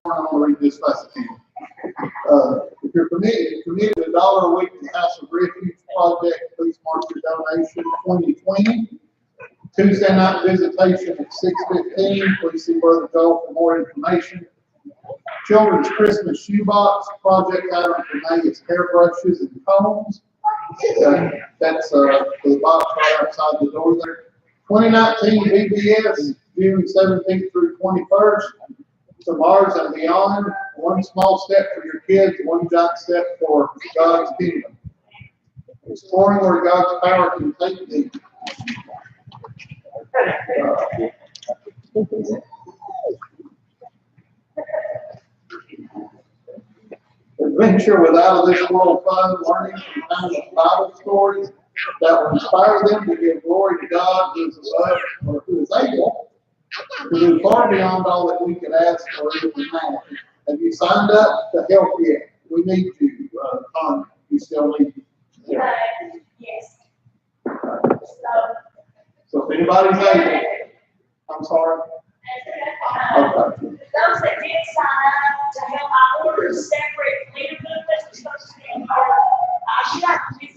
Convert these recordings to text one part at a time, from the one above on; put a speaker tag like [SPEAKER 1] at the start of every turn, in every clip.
[SPEAKER 1] I'm going to read this fast again. If you're committed $1 a week to the House of Refuge project, please mark your donation 2020. Tuesday night visitation at 6:15. Please see Brother Joel for more information. Children's Christmas shoebox project item for May is hairbrushes and combs. That's the box right outside the door there. 2019 VBS, June 17th through 21st. To Mars and Beyond, one small step for your kids, one giant step for God's kingdom. Exploring where God's power can take thee. Adventure with out of this world fun, learning from timeless Bible stories that will inspire them to give glory to God who is above, or who is able to do far beyond all that we could ask or even imagine. Have you signed up to help yet? We need you, Tanya. You still need you.
[SPEAKER 2] Yeah. Yes.
[SPEAKER 1] So if anybody's able, I'm sorry. Okay.
[SPEAKER 2] Those that did sign up to help, I ordered separate leader booklets. We're supposed to be in here. I should have to do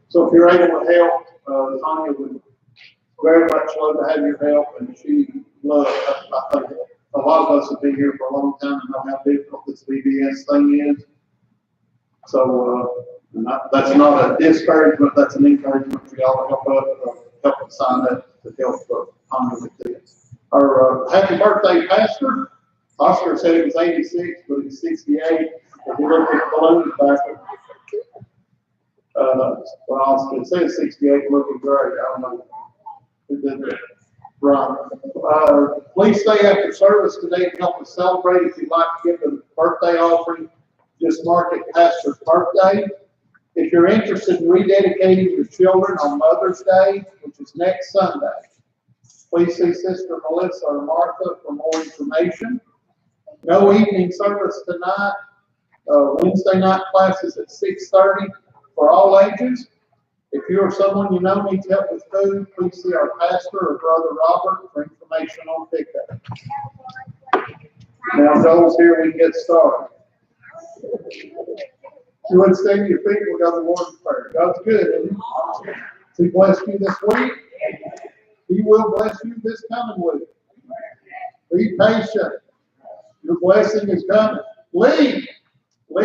[SPEAKER 1] So if you're able to help, Tanya would very much love to have your help, and she loves. I think a lot of us have been here for a long time and know how difficult this VBS thing is. So that's not a discouragement; that's an encouragement for y'all to help us sign up to help Tanya with this. Our happy birthday, Pastor. Oscar said it was 86, but it's 68. If you look at the balloons back, well, it says 68, looking great. I don't know. Right. Please stay after service today to help us celebrate. If you'd like to give a birthday offering, just mark it Pastor's birthday. If you're interested in rededicating your children on Mother's Day, which is next Sunday, please see Sister Melissa or Martha for more information. No evening service tonight. Wednesday night classes at 6:30 for all ages. If you or someone you know needs help with food, please see our pastor or Brother Robert for information on pickup. Now, Joel's here, we can get started. You would stand to your feet, we'll go to the Lord's Prayer. God's good, isn't he? Has he blessed you this week? He will bless you this coming week. Be patient. Your blessing is coming. Lee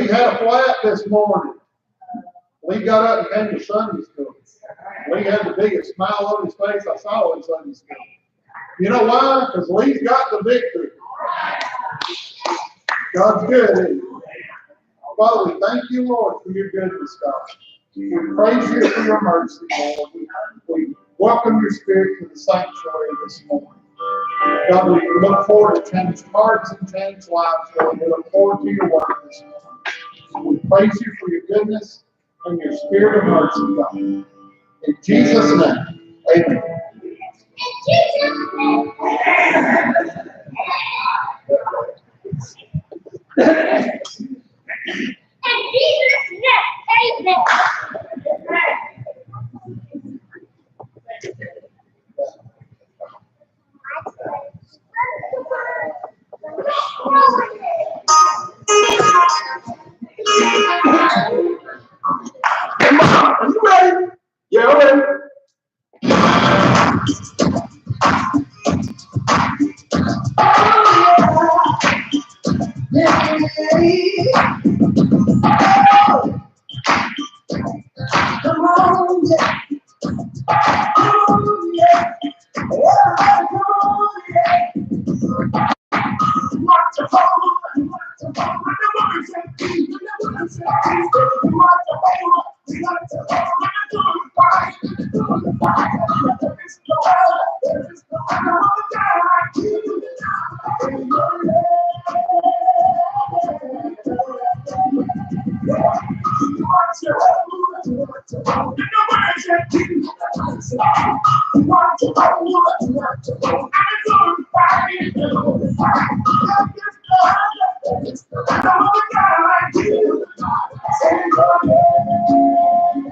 [SPEAKER 1] had a flat this morning. Lee got up and came to Sunday school. Lee had the biggest smile on his face I saw in Sunday school. You know why? Because Lee's got the victory. God's good, isn't he? Father, we thank you, Lord, for your goodness, God. We praise you for your mercy, Lord. We welcome your spirit to the sanctuary this morning. God, we look forward to changed hearts and changed lives, Lord. We look forward to your word this morning. We praise you for your goodness and your spirit of mercy, God. In Jesus' name, amen.
[SPEAKER 2] In Jesus' name.
[SPEAKER 1] Are you ready? Yeah, I'm ready. Come on, yeah. Oh, yeah. Yeah, come on, yeah. Watch the phone, watch the phone. I never said peace, I never said peace. Watch the phone, watch the phone. I'm doing fine, doing fine. There is no other, there is no other guy like you. Watch the phone, watch the phone. I never said peace, watch the phone, watch the phone. I'm doing fine, doing fine. There is no other guy like you. Say your name.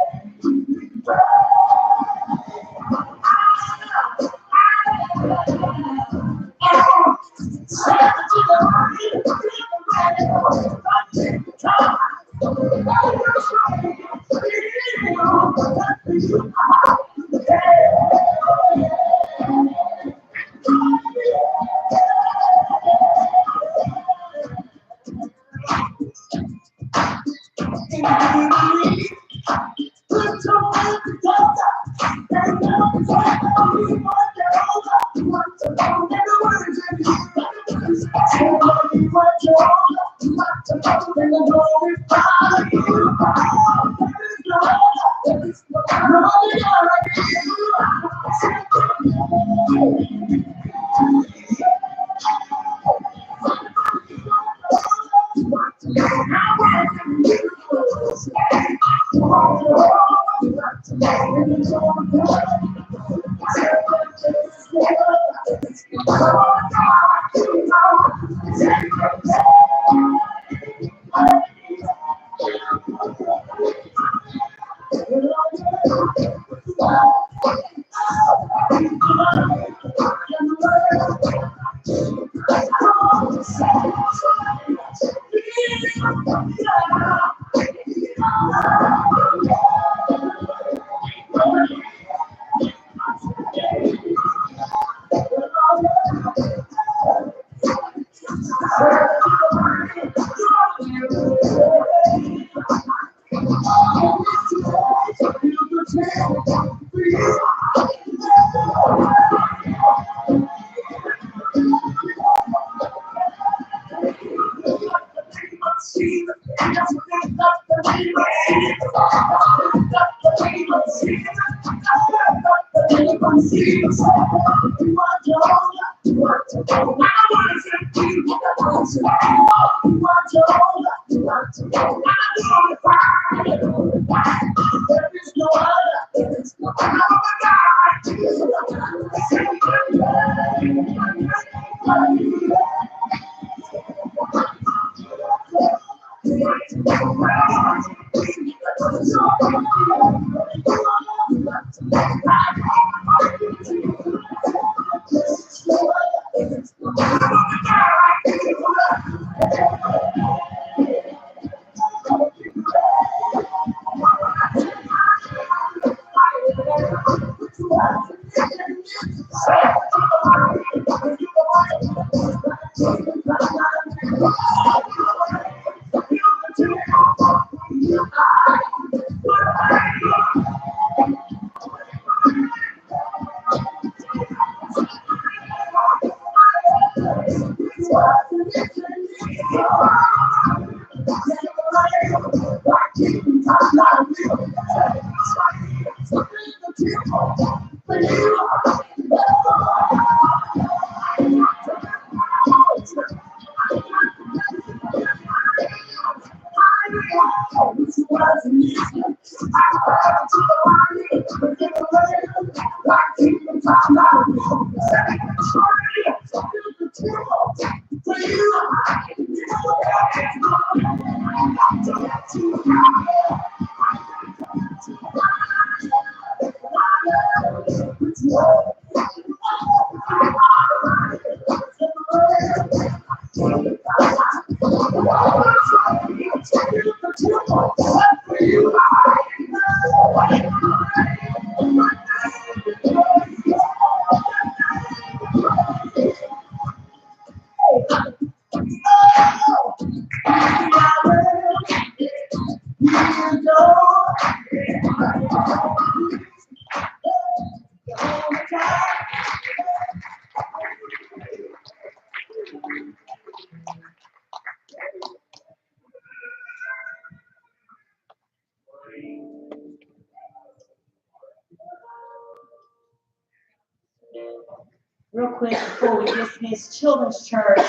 [SPEAKER 2] Real quick before we dismiss Children's Church,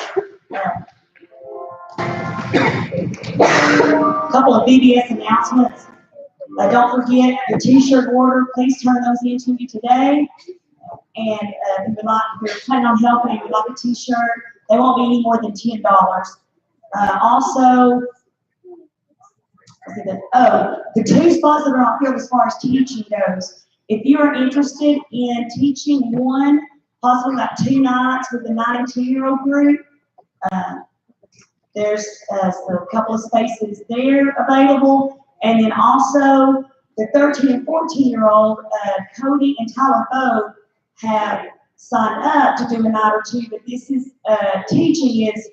[SPEAKER 2] a couple of VBS announcements. Don't forget your t-shirt order. Please turn those in to me today. And if you're planning on helping and you would like a t-shirt, they won't be any more than $10. Also, the 2 spots that are on field as far as teaching goes. If you are interested in teaching one, possibly about 2 nights with the 9 and 10-year-old group, there's a couple of spaces there available. And then also the 13 and 14-year-old, Cody and Tyler both have signed up to do a night or 2, but this is teaching is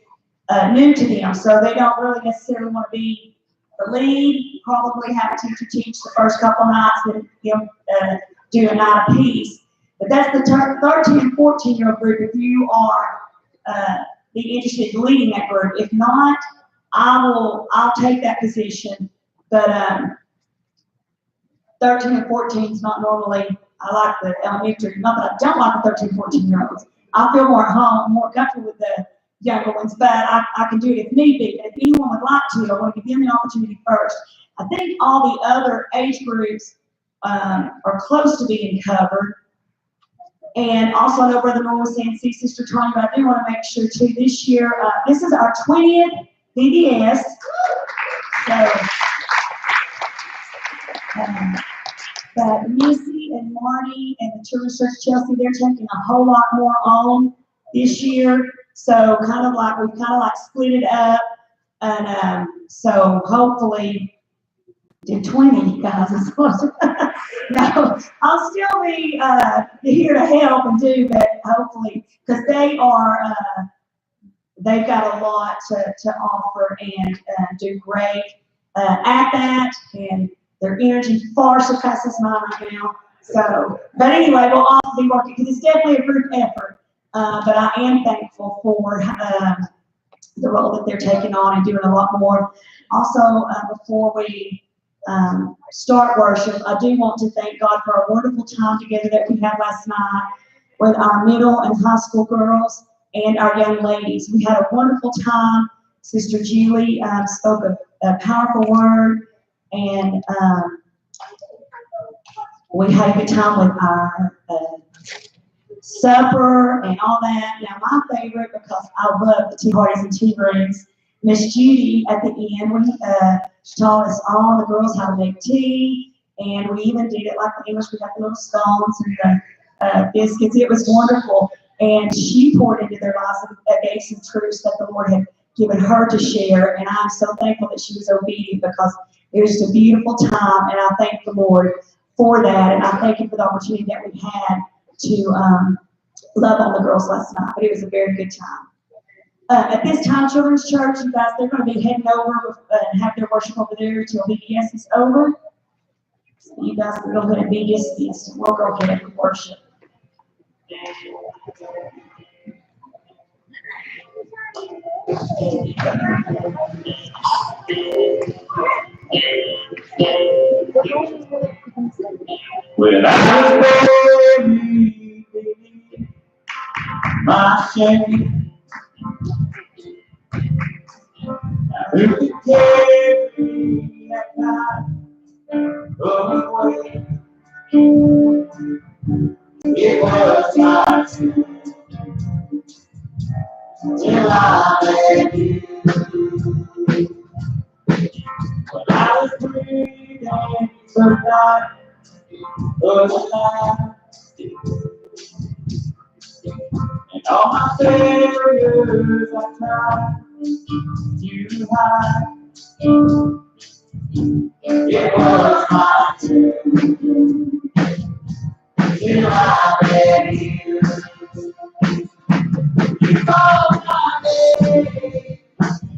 [SPEAKER 2] new to them, so they don't really necessarily want to be the lead. You probably have a teacher teach the first couple of nights, then they'll do a night a piece. But that's the 13 and 14-year-old group if you are be interested in leading that group. If not, I'll take that position, but 13 and 14 is not normally, I like the elementary, not that I don't like the 13, 14-year-olds. I feel more at home, more comfortable with the younger ones, but I can do it if need be. And if anyone would like to, I want to give them the opportunity first. I think all the other age groups are close to being covered. And also, I know Brother Noah was saying, see Sister Tony, but I do want to make sure too, this year, this is our 20th VBS. So, but Missy and Marty and the Children's Church Chelsea, they're taking a whole lot more on this year. So we've kind of like split it up. And so hopefully do 20 guys as well. No, I'll still be here to help and do, but hopefully, because they've got a lot to offer and do great at that, and their energy far surpasses mine right now. So, but anyway, we'll all be working because it's definitely a group effort. But I am thankful for the role that they're taking on and doing a lot more. Also, before we start worship, I do want to thank God for a wonderful time together that we had last night with our middle and high school girls and our young ladies. We had a wonderful time. Sister Julie spoke a powerful word, and we had a good time with our supper and all that. Now, my favorite, because I love the tea parties and tea rooms, Miss Judy at the end, she taught us all the girls how to make tea, and we even did it like the English. We got the little scones and the biscuits. It was wonderful, and she poured into their lives and gave some truths that the Lord had given her to share, and I'm so thankful that she was obedient because it was just a beautiful time, and I thank the Lord for that, and I thank Him for the opportunity that we had to love on the girls last night, but it was a very good time. At this time, Children's Church, you guys, they're going to be heading over and have their worship over there until VBS is over. So you guys can go ahead and be dismissed, and we'll go ahead and worship.
[SPEAKER 1] When I was born, my shame, who could carry me at night away? It was not till I met you. When I was breathing, forgot was alive. And all my failures I tried to hide. It was my turn till I met you. You called my name.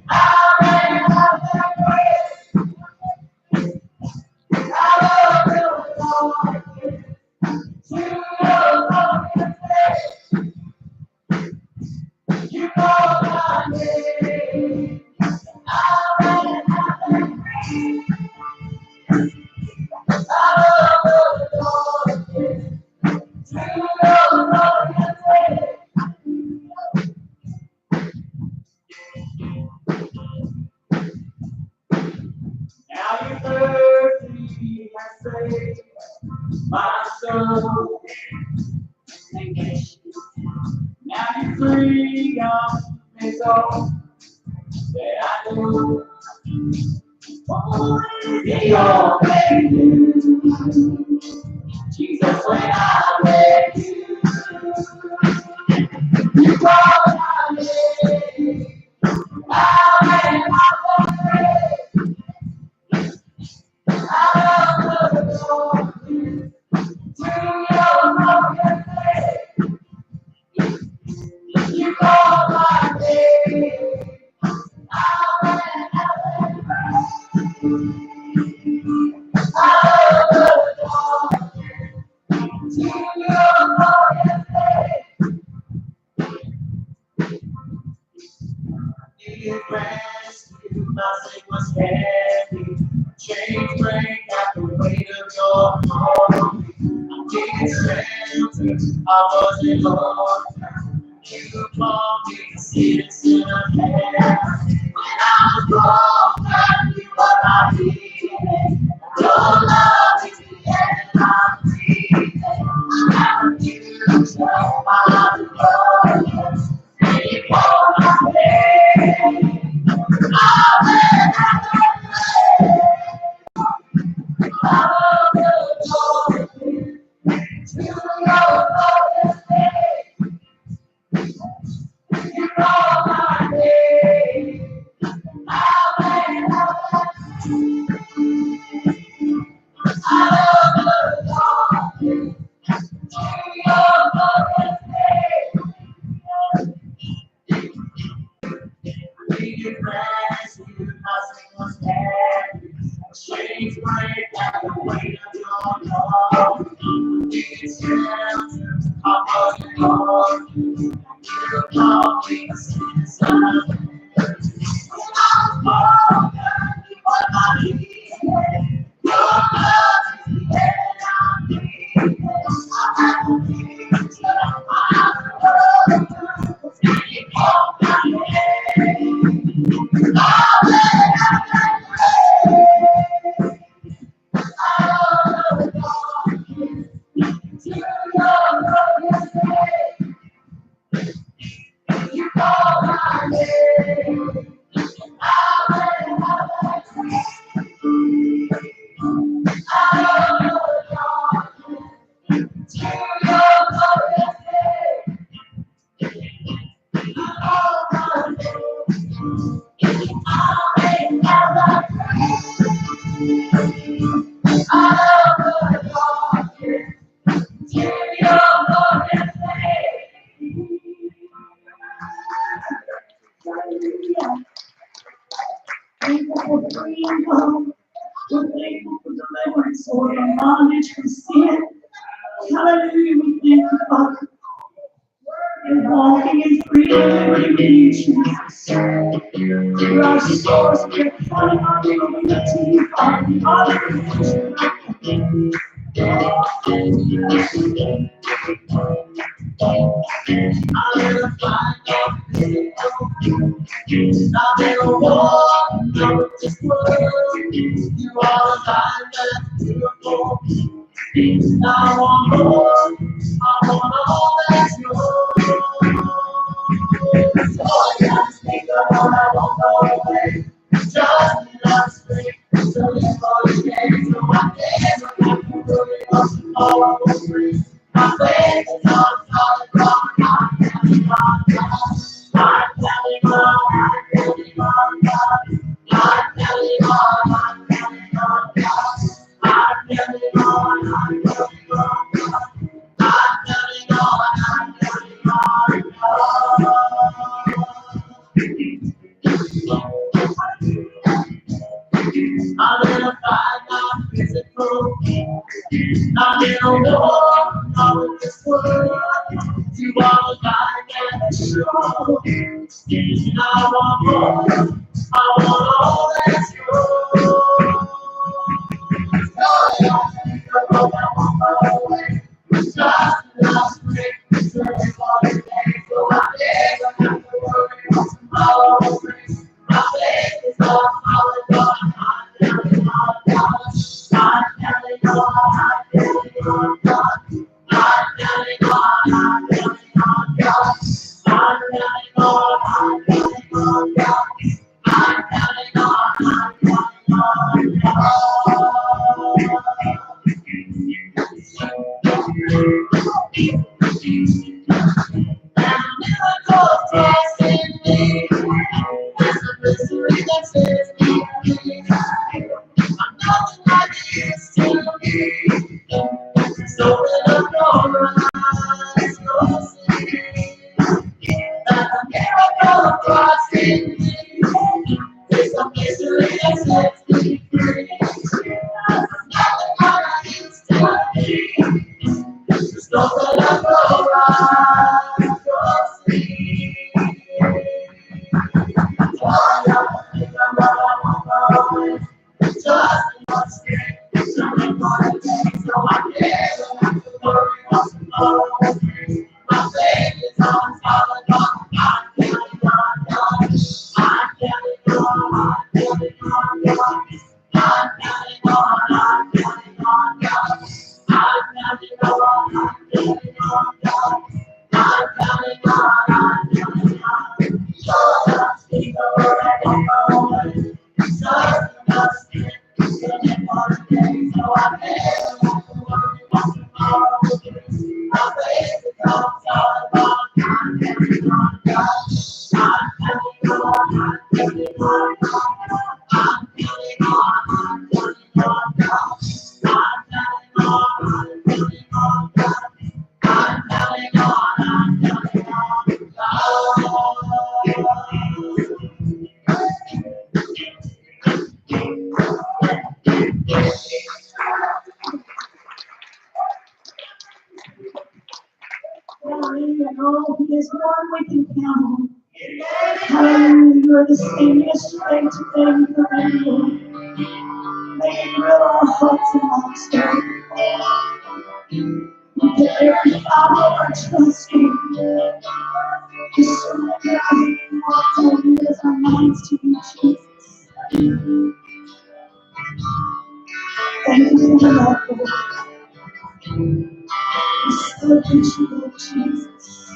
[SPEAKER 1] I ran out that way. I love you, Lord. You know your face. You called my name. I ran out that way. I love you, Lord. You know your face. Now you thirsty and saved my soul. Now you freedom is all that I know. The only you, Jesus, when I met you, you called my name. I ran out of way. I love the Lord. To your broken face, you called my name. I ran out of way. I love the Lord. To your broken face, heavy. Chains break at the weight of your heart. I didn't shelter, I wasn't orphaned. You called me a citizen of heaven. When I was broken, you were my healing. Your love is the air I'm breathing. I refuse to find the purpose anymore. My pain, I will have chains break at the weight of your love. It's shelter, I wasn't orphaned. You called me a citizen. When I was broken, you were my healing. Your love is the air I'm breathing. I refuse to find the purpose anymore. My pain, I will have you call my name. Thankful for freedom. We're thankful for deliverance, Lord, from bondage, from sin. Hallelujah, we thank you, Father. And walking in freedom and liberty, Jesus. You're our source, we're counting on you, we look to you, Father. Hallelujah. I'm in a fight, I'm in a war, no, this world. You are alive and beautiful. I want more, I want all that's yours. So I gotta speak the Lord, I won't go away. Just enough strength to live for the day. So I never have to worry about tomorrow will bring. My faith is on solid rock. I'm counting on God. I'm counting on God. I'm counting on God. I'm counting on God. I'm counting on God. I'm counting on God. I'm counting on God. I'm in a fight, not physical. I'm in a war, not with this world. You are the guide and show. I want more, I want all that's yours. I won't go away. Just enough strength to live for the day. So I never have to worry about tomorrow will bring. My faith is on solid rock. I'm counting on God. I'm counting on God. I'm counting on God. I'm counting on God. I'm counting on God. I'm counting on God. Miracles passing me. There's a mystery that sets me free. I'm nothing like it used to be. So when I'm gone, my eyes close.
[SPEAKER 2] Hallelujah. Oh, He is one we can count on. Hallelujah. You are the same yesterday, today, and forever. May it thrill our hearts and lives, Lord. That every hour of our trust in Just surrender our hearts, our minds to you, Jesus. Thank you for the love, Lord. We celebrate you, Lord Jesus.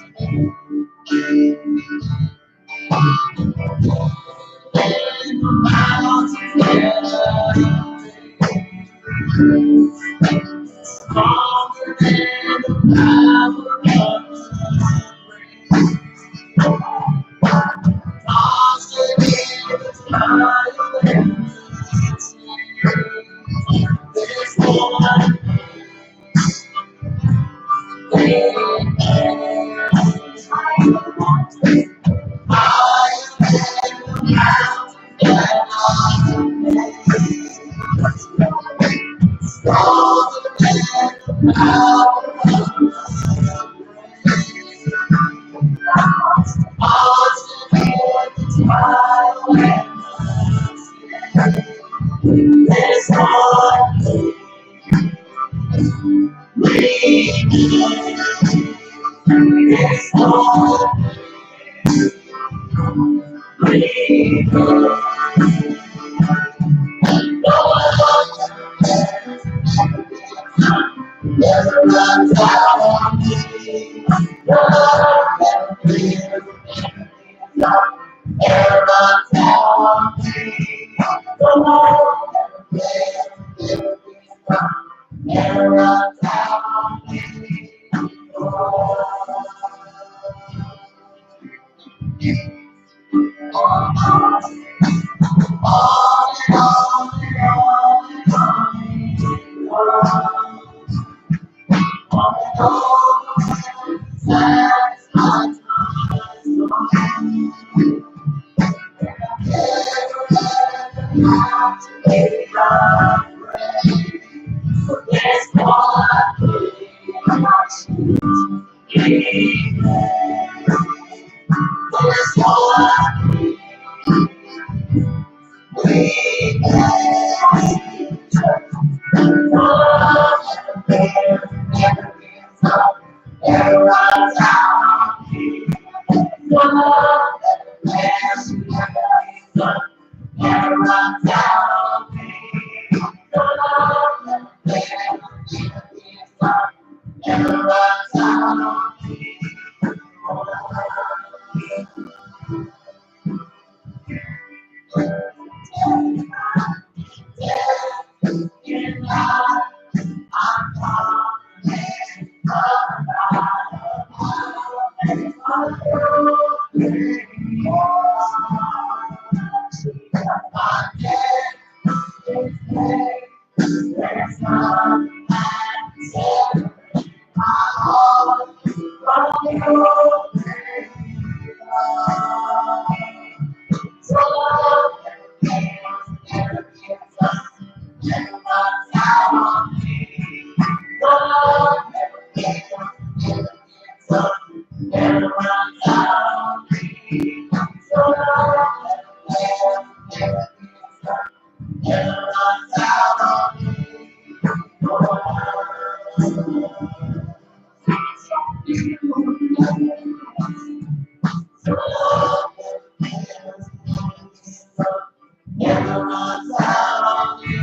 [SPEAKER 2] Never runs out on me.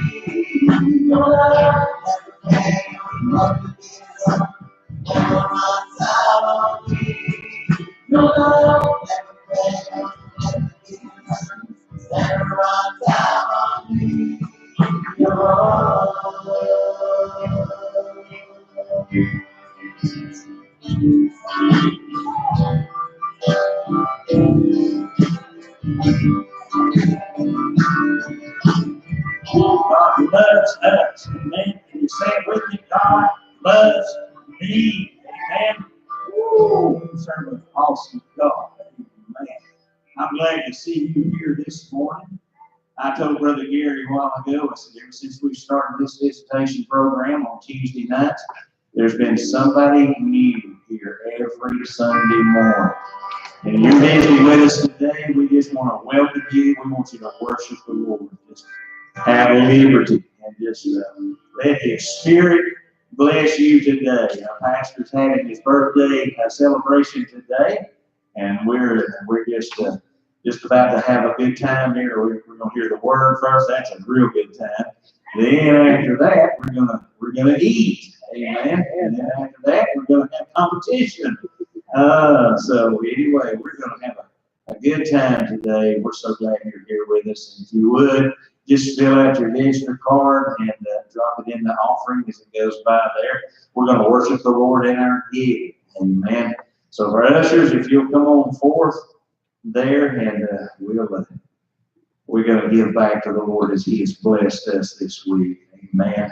[SPEAKER 2] Your love never runs out on me. Your love never runs out on me. Your love. God loves us. Amen. Can you say it with me? God loves me. Amen. Woo. Serve an awesome God. Amen. I'm glad to see you here this morning. I told Brother Gary a while ago, I said, ever since we started this visitation program on Tuesday nights, there's been somebody new here every Sunday morning. And you're visiting with us today. We just want to welcome you. We want you to worship the Lord. Just have liberty and just let His Spirit bless you today. Our pastor's having his birthday celebration today, and we're just about to have a good time here. We're going to hear the word first. That's a real good time. Then after that, we're gonna eat. Amen. And then after that, we're going to have competition. So anyway, we're going to have a good time today. We're so glad you're here with us. And if you would, just fill out your visitor card and drop it in the offering as it goes by there. We're going to worship the Lord in our giving. Amen. So for ushers, if you'll come on forth there, and we're going to give back to the Lord as He has blessed us this week. Amen.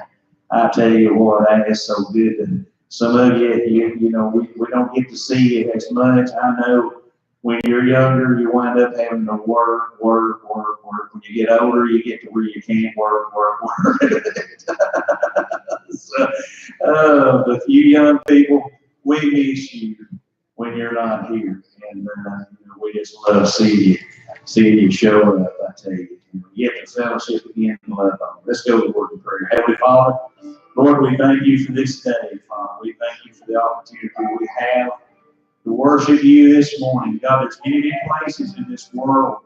[SPEAKER 2] I tell you what, that is so good. And some of you know, we don't get to see it as much. I know when you're younger, you wind up having to work. When you get older, you get to where you can't work. But you young people, we miss you when you're not here. And we just love seeing you show up, I tell you. You get to fellowship again and love on. Let's go to the word of prayer. Heavenly Father, Lord, we thank you for this day, Father. We thank you for the opportunity we have to worship you this morning. God, there's many places in this world,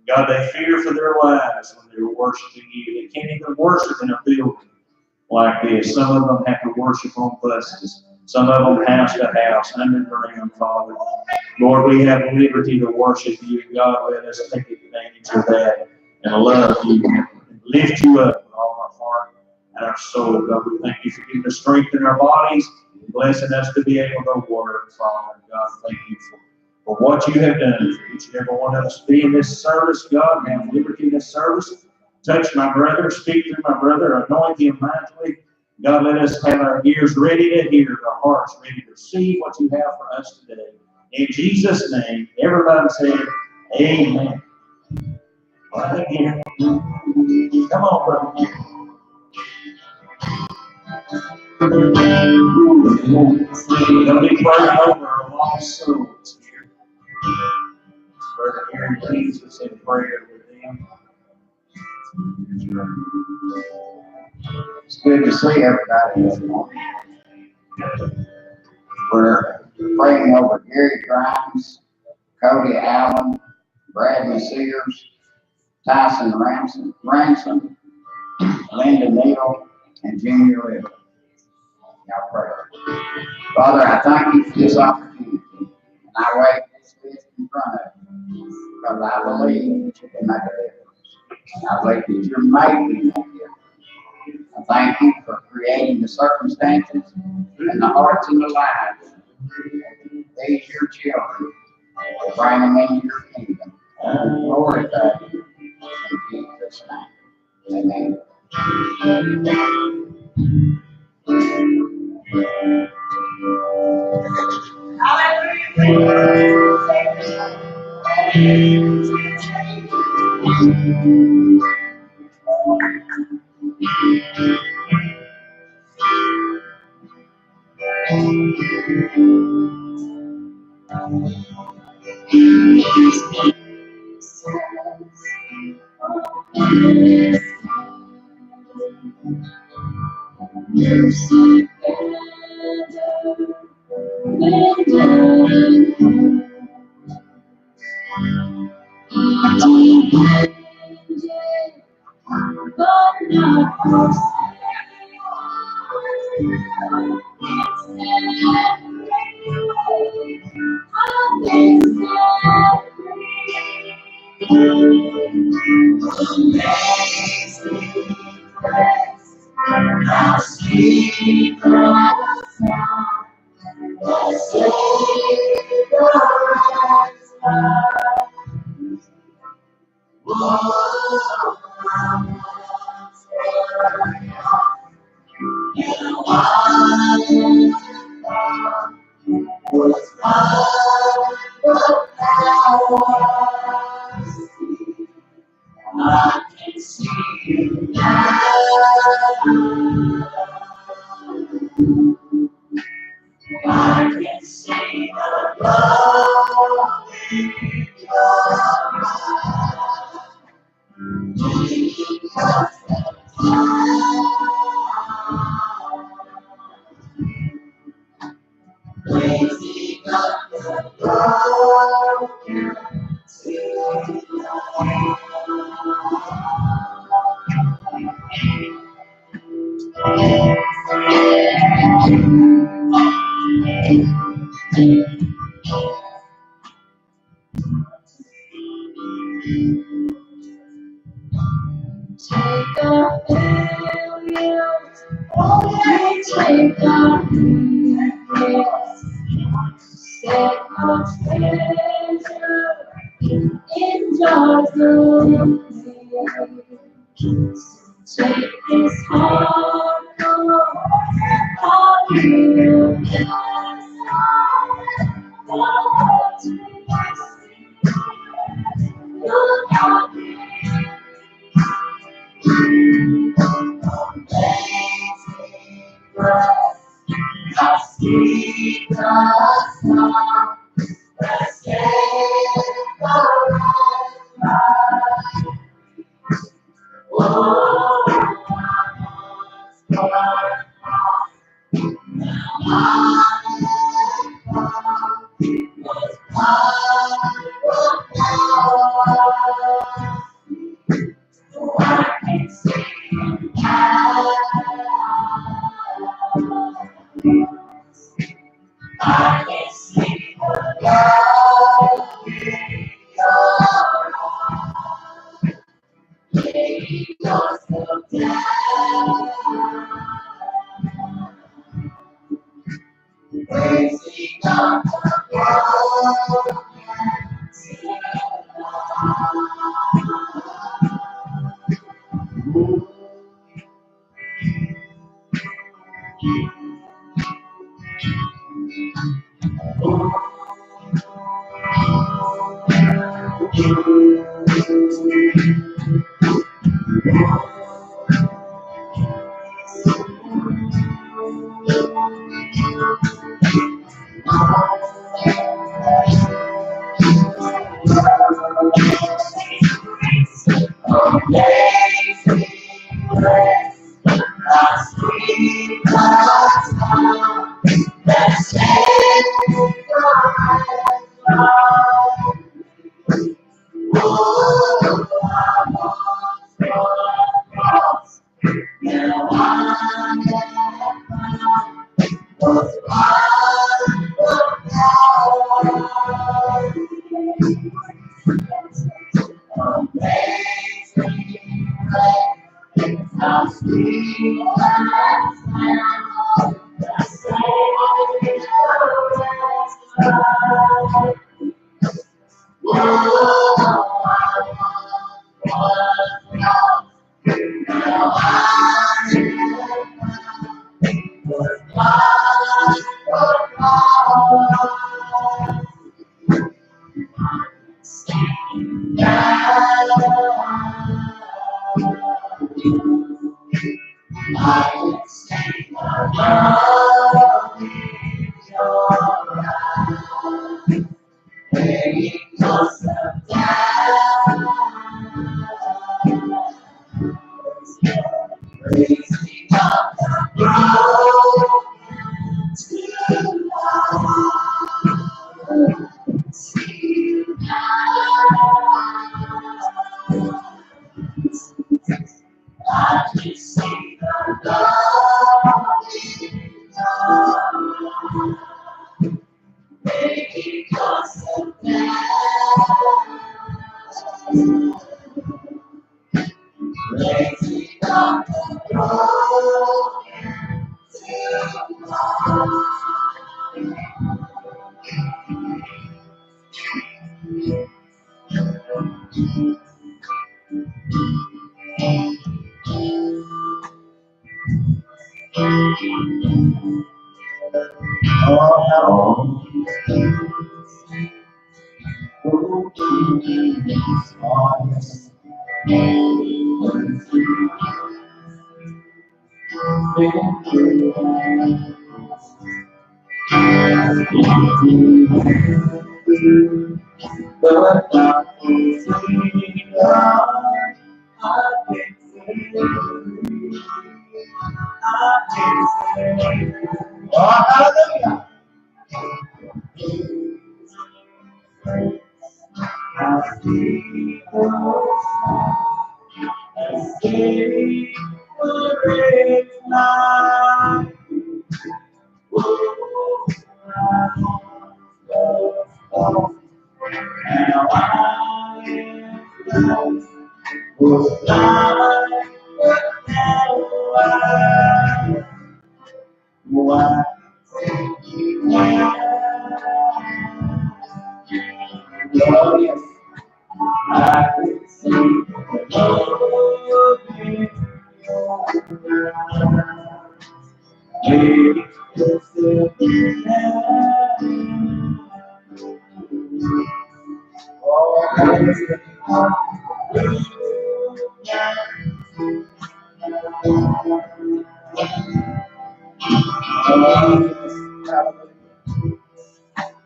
[SPEAKER 2] God, they fear for their lives when they're worshiping you. They can't even worship in a building like this. Some of them have to worship on buses. Some of them house to house, underground, Father. Lord, we have liberty to worship you. God, let us take advantage of that and love you and lift you up with all our heart and our soul. God, we thank you for giving us strength in our bodies, blessing us to be able to work, Father. God, thank you for what you have done for each and every one of us. Be in this service, God, and have liberty in this service. Touch my brother, speak through my brother, anoint him mightily. God, let us have our ears ready to hear, our hearts ready to receive what you have for us today. In Jesus' name, everybody say, amen. Right again. Come on, brother. We're going to be praying over our lost souls here. Brother Aaron, please was in prayer with them. It's good to see everybody this morning. We're praying over Gary Grimes, Cody Allen, Bradley Sears, Tyson Ransom, Linda Neal, and Junior Little. Y'all pray. Father, I thank you for this opportunity, and I wait this list in front of you, because I believe that you can make a difference. I believe that you're making that difference. I thank you for creating the circumstances and the hearts and the lives of these your children, to bring them into your kingdom. Glorify you in Jesus' name. Amen. Mercy, Take our failures, only take our fears. Set our treasure in jars of clay. Take this heart, Lord, you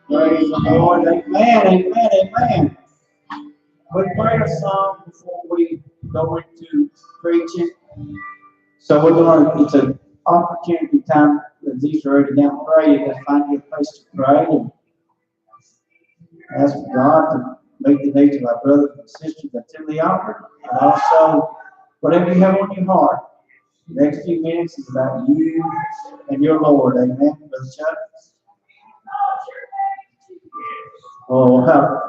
[SPEAKER 3] Praise the Lord. Amen, amen, amen. We pray a song before we go into preaching. So we're going to, it's an opportunity time as these are already down praying, to find you a place to pray and ask God to meet the needs of our brothers and sisters that's in the altar. And also, whatever you have on your heart, the next few minutes is about you and your Lord. Amen, Brother Chuck. Oh, how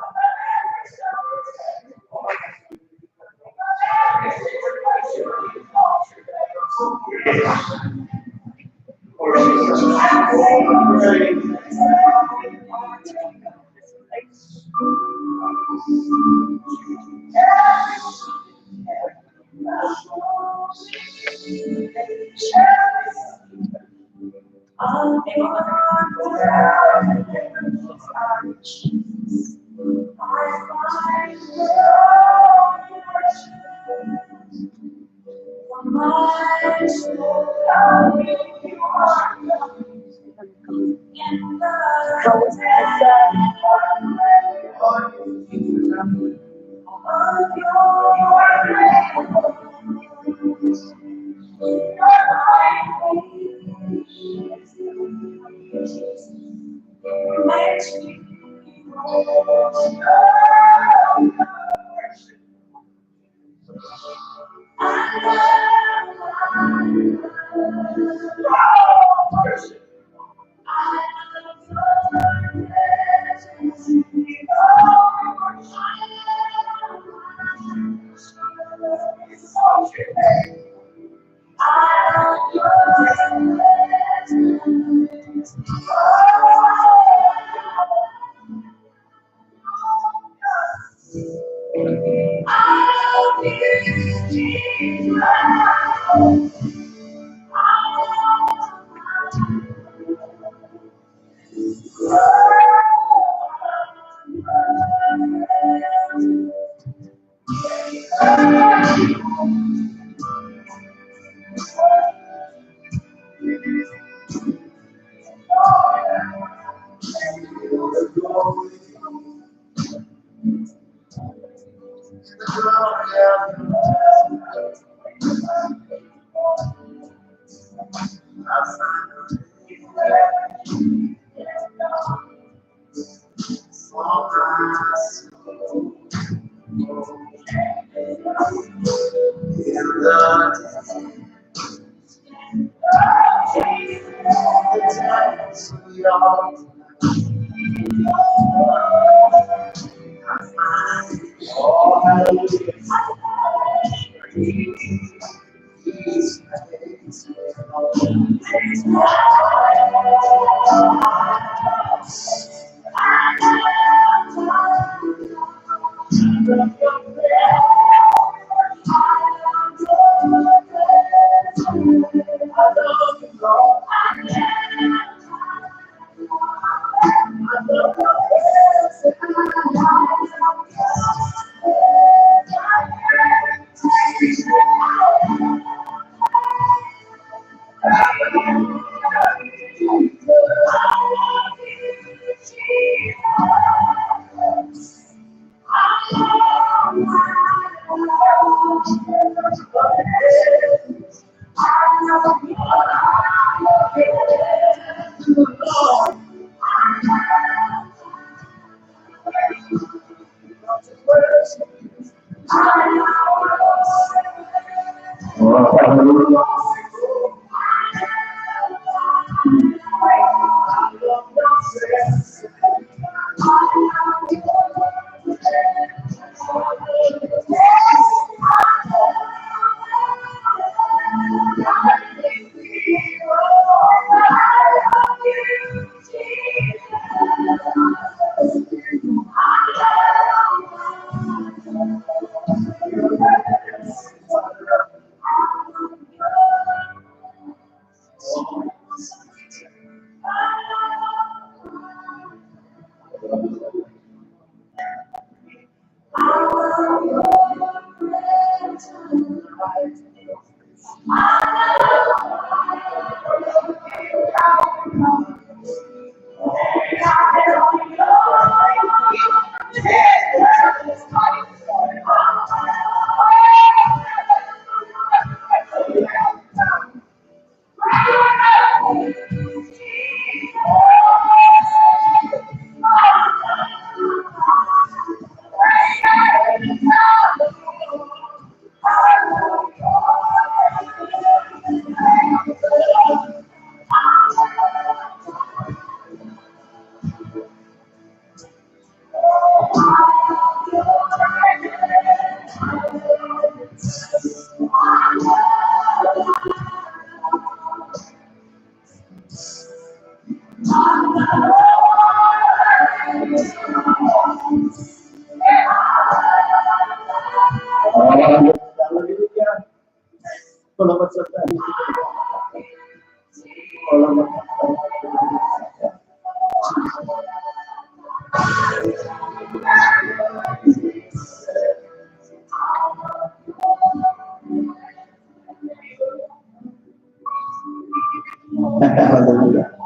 [SPEAKER 3] Hallelujah.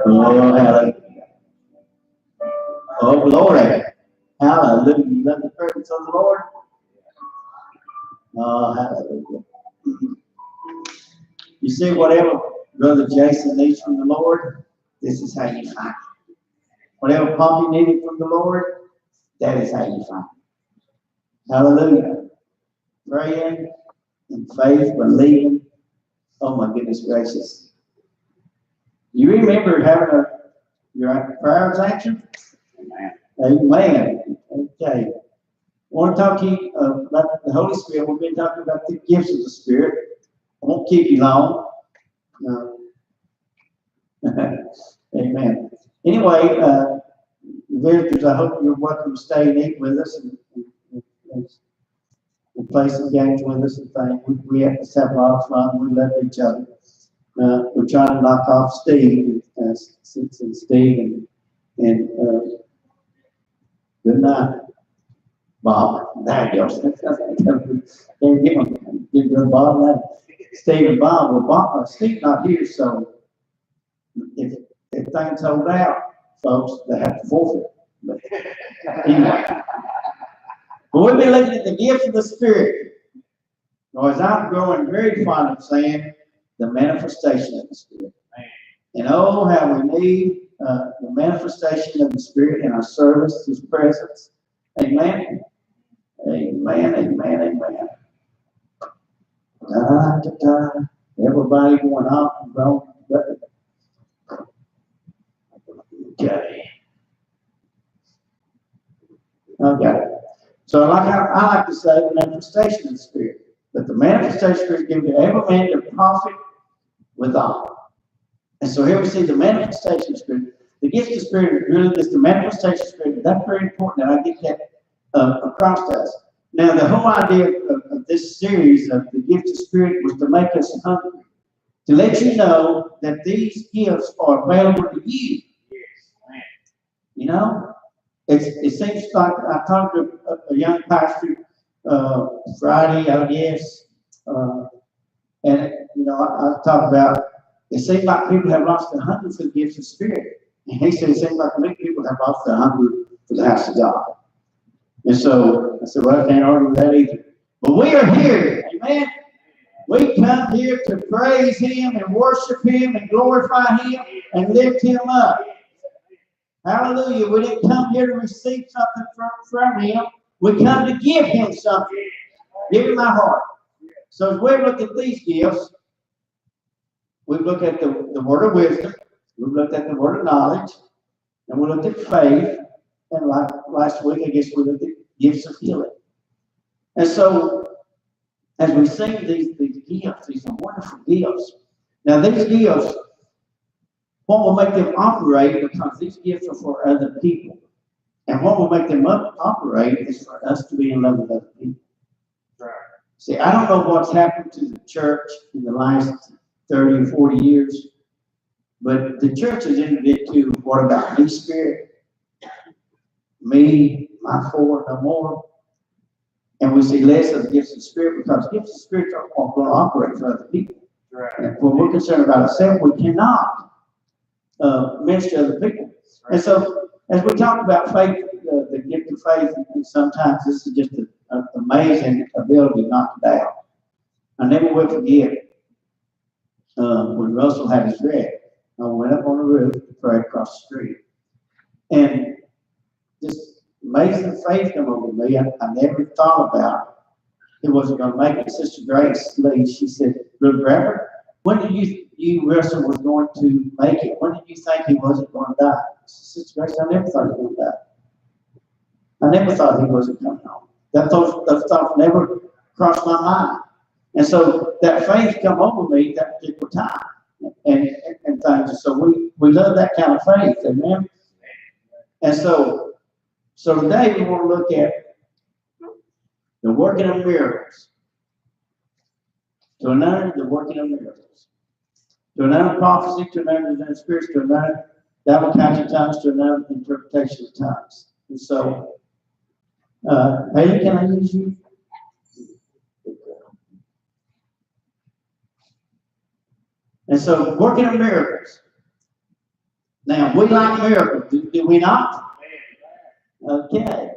[SPEAKER 3] Oh, hallelujah. Oh, glory. Hallelujah. You love the presence of the Lord? Oh, hallelujah. You see, whatever Brother Jason needs from the Lord, this is how you find it. Whatever Pompey needed from the Lord, that is how you find it. Hallelujah. Praying in faith, believing. Oh my goodness gracious. You remember having your prayers answered? Amen. Okay. I want to talk to you about the Holy Spirit. We've been talking about the gifts of the Spirit. I won't keep you long. No. Amen. Anyway, visitors, I hope you're welcome to stay and eat with us and play some games with us and things. We have to have a lot of fun. We love each other. We're trying to knock off Steve, Steve and good night, Bob. There you go. Give him Bob that. Steve and Bob. Well, Bob, Steve's not here, so if things hold out, folks, they have to forfeit. But anyway, but we'll be looking at the gifts of the Spirit. Or as I'm growing very fond of saying, the manifestation of the Spirit. And oh, how we need the manifestation of the Spirit in our service, His presence. Amen. Amen, amen, amen. Da, da, da. Everybody going off and going. Okay. Okay. So like I like to say, the manifestation of the Spirit. But the manifestation of the Spirit is given to every man to profit withal. And so here we see the manifestation of the Spirit. The gift of the Spirit really is the manifestation of the Spirit. That's very important that I get that across to us. Now, the whole idea of this series of the gift of the Spirit was to make us hungry, to let you know that these gifts are available to you. You know, it seems like I talked to a young pastor Friday, I guess, and you know, I talked about it seems like people have lost their hunger for the gifts of the Spirit, and he said it seems like many people have lost their hunger for the house of God. And so I said, well, I can't argue with that either. But we are here, amen. We come here to praise Him and worship Him and glorify Him and lift Him up. Hallelujah. We didn't come here to receive something from Him. We come to give Him something. Give Him our heart. So as we look at these gifts, we look at the word of wisdom, we looked at the word of knowledge, and we looked at faith, and like last week, I guess we looked at gifts of healing. And so, as we sing these gifts, these are wonderful gifts. Now, these gifts, what will make them operate, because these gifts are for other people. And what will make them operate is for us to be in love with other people. Right. See, I don't know what's happened to the church in the last 30 or 40 years, but the church has entered into what about me spirit? Me, my four, no more. And we see less of the gifts of the Spirit because gifts of the Spirit are going to operate for other people. Right. And when we're concerned about ourselves, we cannot minister to other people. Right. And so, as we talk about faith, the gift of faith, and sometimes this is just an amazing ability not to doubt. I never will forget when Russell had his wreck. I went up on the roof to pray across the street. And just amazing faith come over me. I never thought about it wasn't going to make it. Sister Grace Lee, she said, Brother Bradford, when did you Russell was going to make it? When did you think he wasn't going to die? Sister Grace, I never thought he was going to die. I never thought he wasn't coming home. That thought never crossed my mind. And so that faith come over me that particular time and things. And so we love that kind of faith, amen? And so today we want to look at the working of miracles. To another, the working of miracles. To another, prophecy. To another, the spirits. To another, double kinds of tongues. To another, interpretation of tongues. And so, Haley, can I use you? And so, working of miracles. Now, we like miracles, do we not? Okay.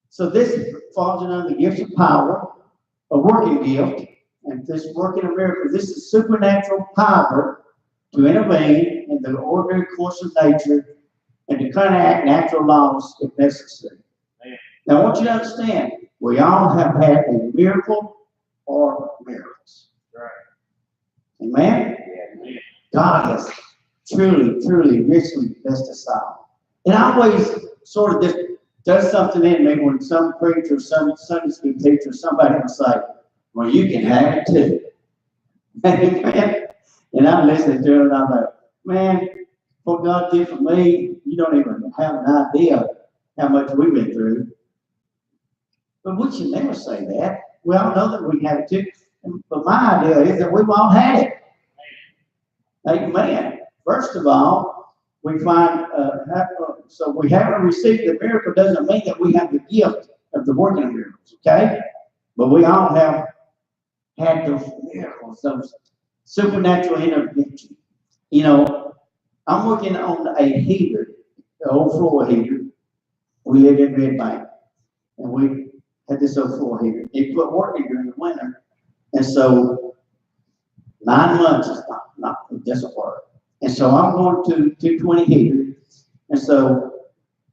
[SPEAKER 3] So this falls under the gifts of power, a working gift, and this working of miracles. This is supernatural power to intervene in the ordinary course of nature and to counteract natural laws if necessary. Now, I want you to understand, we all have had a miracle or miracles. Right. Amen? Yeah. God has truly, richly blessed us all. It always sort of just does something in me when some preacher, some Sunday school teacher, somebody will say, well, you can have it too. Amen? And I'm listening to it and I'm like, man, what God did for me, you don't even have an idea how much we've been through. But we should never say that. We all know that we have it too. But my idea is that we've all had it. Amen. First of all, we find, so we haven't received the miracle doesn't mean that we have the gift of the working of miracles, okay? But we all have had those miracles, those supernatural intervention. You know, I'm working on a heater, the old floor heater. We live in Red Bank, and we had this old floor heater. It quit working during the winter, and so 9 months is it doesn't work. And so I'm going to 220 heater, and so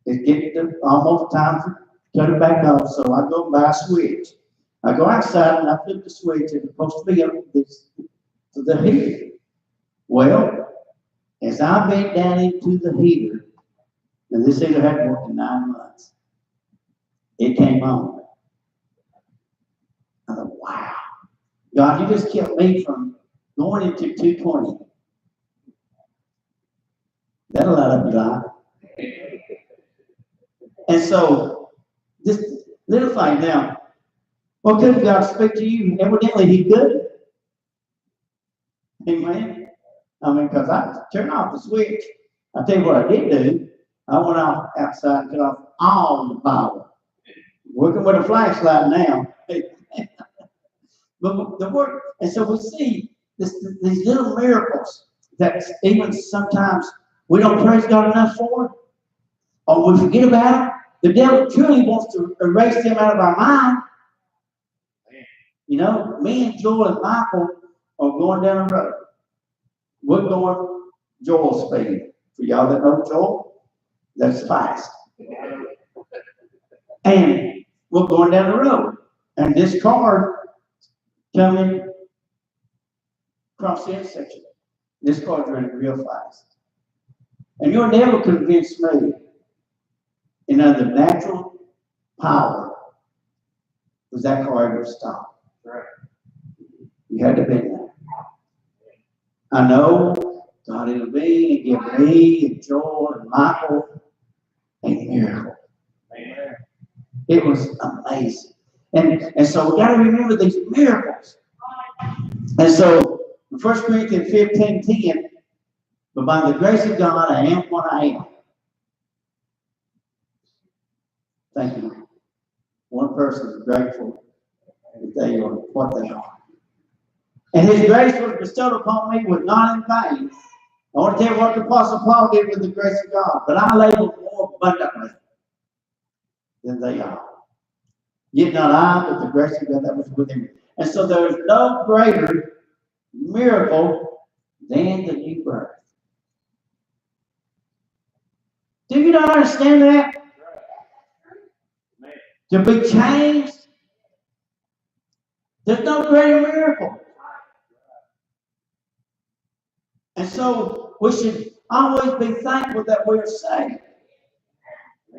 [SPEAKER 3] it's getting almost time to cut it back off. So I go buy a switch. I go outside and I flip the switch, and it's supposed to be up to the heater. Well, as I bent down into the heater, and this heater hadn't worked in 9 months, it came on. I thought, wow, God, you just kept me from going into 220. That'll light up your life. And so, this little thing now, well, could God speak to you? Evidently, He could. Amen. I mean, because I turned off the switch. I tell you what I did do. I went off outside and cut off all the power. Working with a flashlight now. But the work, and so we see these little miracles that even sometimes we don't praise God enough for, or we forget about them. The devil truly wants to erase them out of our mind. You know, me and Joel and Michael are going down the road. We're going Joel speed. For y'all that know Joel, that's fast. And we're going down the road. And this car coming across the intersection. This car's running real fast. And you'll never convince me in under natural power was that car ever stopped.
[SPEAKER 1] Right.
[SPEAKER 3] You had to be there. I know God intervened and give me and Joel and Michael a miracle.
[SPEAKER 1] Amen.
[SPEAKER 3] It was amazing. And so we got to remember these miracles. And so, 1 Corinthians 15:10, but by the grace of God, I am what I am. Thank you. One person is grateful that they are what they are. And His grace was bestowed upon me was not in vain. I want to tell you what the Apostle Paul did with the grace of God. But I labor more abundantly than they are. Yet not I, but the grace of God that was with him. And so there is no greater miracle than the new birth. Do you not understand that? To be changed, there's no greater miracle. And so we should always be thankful that we are saved.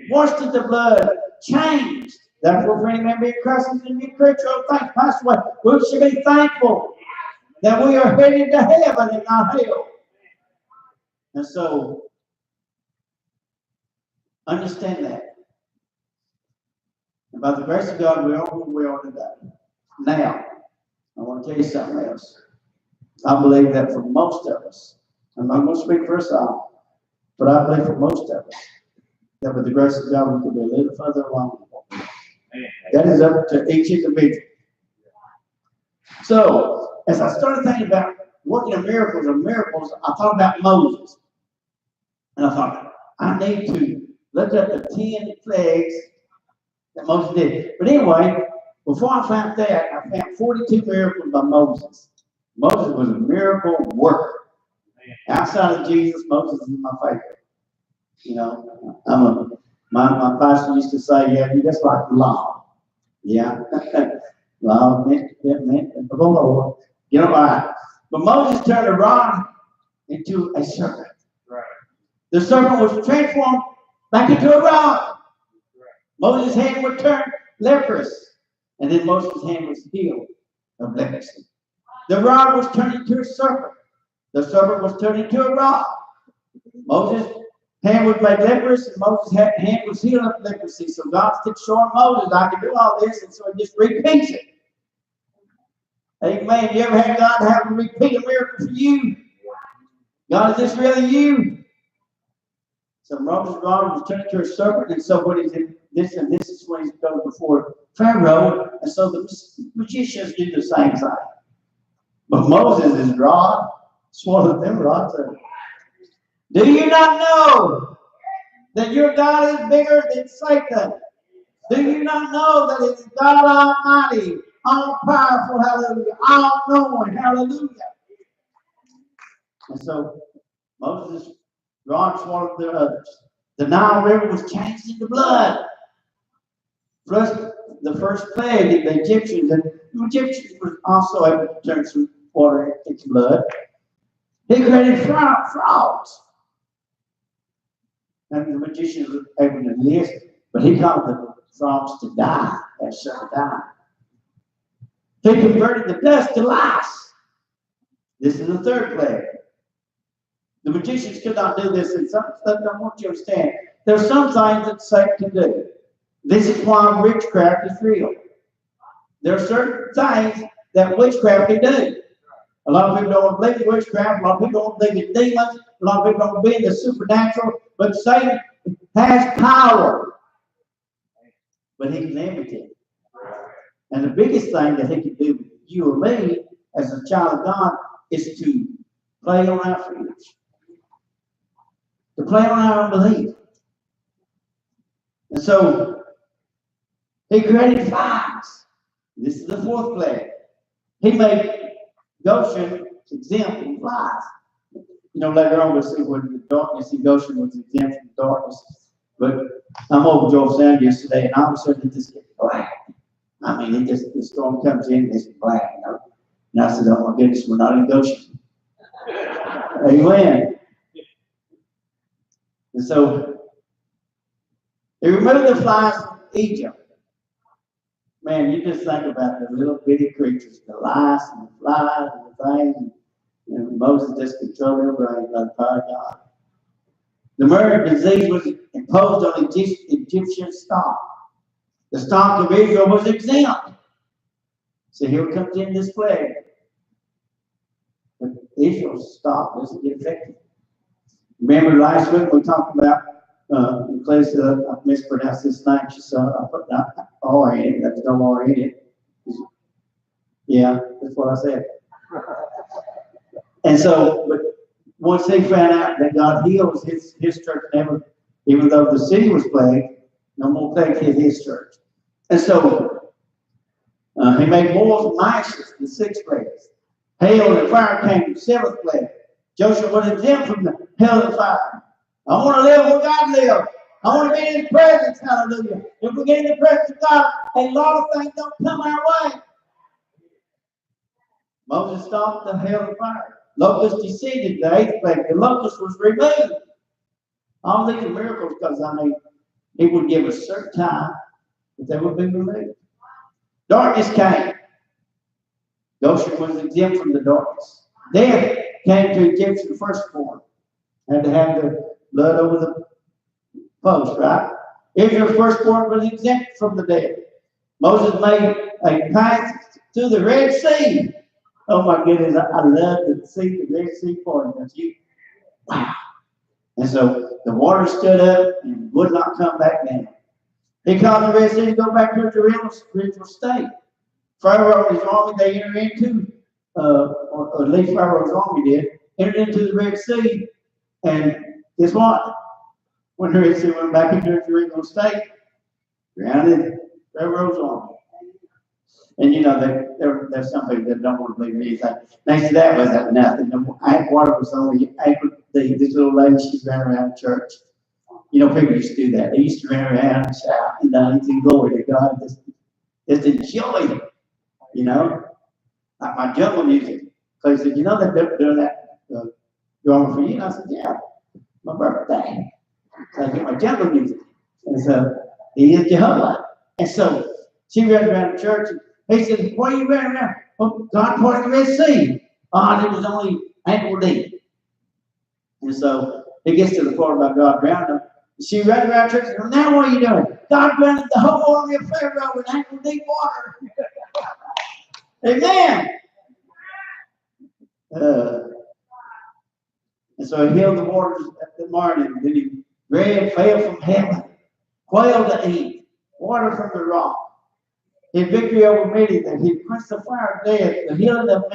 [SPEAKER 3] Washed in the blood, changed. Therefore, for any man be in Christ is a new creature. Oh, thanks, Pastor Wayne. We should be thankful that we are headed to heaven and not hell. And so, understand that. And by the grace of God, we are who we are today. Now, I want to tell you something else. I believe that for most of us, I'm not going to speak for us all, but I believe for most of us, that with the grace of God, we could be a little further along. That is up to each individual. So, as I started thinking about working in miracles and miracles, I thought about Moses. And I thought, I need to look up the 10 plagues that Moses did. But anyway, before I found that, I found 42 miracles by Moses. Moses was a miracle worker. Outside of Jesus, Moses is my favorite. You know, my pastor used to say, yeah, you just like law. Yeah. Law meant, the Lord. You know why? But Moses turned a rod into a serpent. Right. The serpent was transformed back into a rod. Right. Moses' hand was turned leprous. And then Moses' hand was healed of leprosy. The rod was turned into a serpent. The serpent was turned into a rod. Moses' hand was made leprous, and Moses' hand was healed of leprosy. So God kept showing Moses, I can do all this, and so he just repeats it. Amen. You ever had God have to repeat a miracle for you? God, is this really you? So Moses' rod was turned into a serpent, and so when he's in this, and this is when he goes before Pharaoh, and so the magicians do the same thing. But Moses' rod swallowed them rods up. Do you not know that your God is bigger than Satan? Do you not know that it is God Almighty, all-powerful, hallelujah, all-knowing, hallelujah? And so Moses' rod swallowed the others. The Nile River was changed into blood. Plus, the first plague, the Egyptians, and the Egyptians were also able to turn some water into blood. He created frogs. And the magicians were able to do this, but he called the frogs to die, that shall die. He converted the dust to lice. This is the third plague. The magicians could not do this, and some stuff I want you to understand. There are some things that Satan can do. This is why witchcraft is real. There are certain things that witchcraft can do. A lot of people don't believe in witchcraft. A lot of people don't believe in demons. A lot of people don't believe in the supernatural. But Satan has power. But he can everything. And the biggest thing that he can do with you or me as a child of God is to play on our fears. To play on our unbelief. And so, he created flies. This is the fourth plague. He made Goshen exempt from flies. You know, later on we'll see when the darkness in Goshen was exempt from darkness. But I'm over Joel Sound yesterday, and all of a sudden it just gets black. I mean, the storm comes in, it's black, you know. And I said, oh my goodness, we're not in Goshen. Amen. And so, they removed the flies from Egypt. Man, you just think about the little bitty creatures, the lice and the flies and the things. And Moses just controlled their brains by the power of God. The murder disease was imposed on Egyptian stock. The stock of Israel was exempt. So here comes in this plague. But Israel's stock doesn't get affected. Remember last week we talked about in place of, I mispronounced this name, so I put R in it, that's no R in it. Yeah, that's what I said. And so, but once he found out that God heals his church, never, even though the city was plagued, no more plague hit his church. And so, he made boils and ashes, the sixth plague. Hail and fire came, the seventh plague. Joseph was exempt from the hell and fire. I want to live where God lives. I want to be in His presence, hallelujah. If we get in the presence of God, a lot of things don't come our way. Moses stopped the hell and fire. Locusts descended, the eighth plague. The locust was removed. All these are miracles because, I mean, He would give a certain time that they would be removed. Darkness came. Goshen was exempt from the darkness. Death came to Egyptian firstborn. Had to have the blood over the post, right? Israel's firstborn was exempt from the death. Moses made a path through the Red Sea. Oh my goodness, I love to see the Red Sea part, don't you? Wow. And so the water stood up and would not come back down. He caused the Red Sea to go back to its original state. Pharaoh and his army, they entered into, or at least Pharaoh's army did, entered into the Red Sea. And guess what? When the Red Sea went back into its original state, drowned Pharaoh's army. And you know, there's some people that don't want to believe anything. They say that was nothing. Water was only this little lady, she ran around church. You know, people used to do that. They used to run around and shout, you know, and glory to God. Just enjoy it, you know. Like my jungle music. So he said, you know, they're doing that drama for you? And I said, yeah, my birthday. So I get my jungle music. And so he is Jehovah. And so she ran around the church. And he said, why are you running around? Oh, God parted the Red Sea. Oh, it was only ankle deep. And so he gets to the part about God drowned him. She ran around church and said, now what are you doing? God drowned the whole army of Pharaoh in ankle deep water. Amen. And so he healed the waters at the morning. Then he bread fell from heaven, quail to eat, water from the rock. His victory over Midian, he quenched the fire of death, the healing of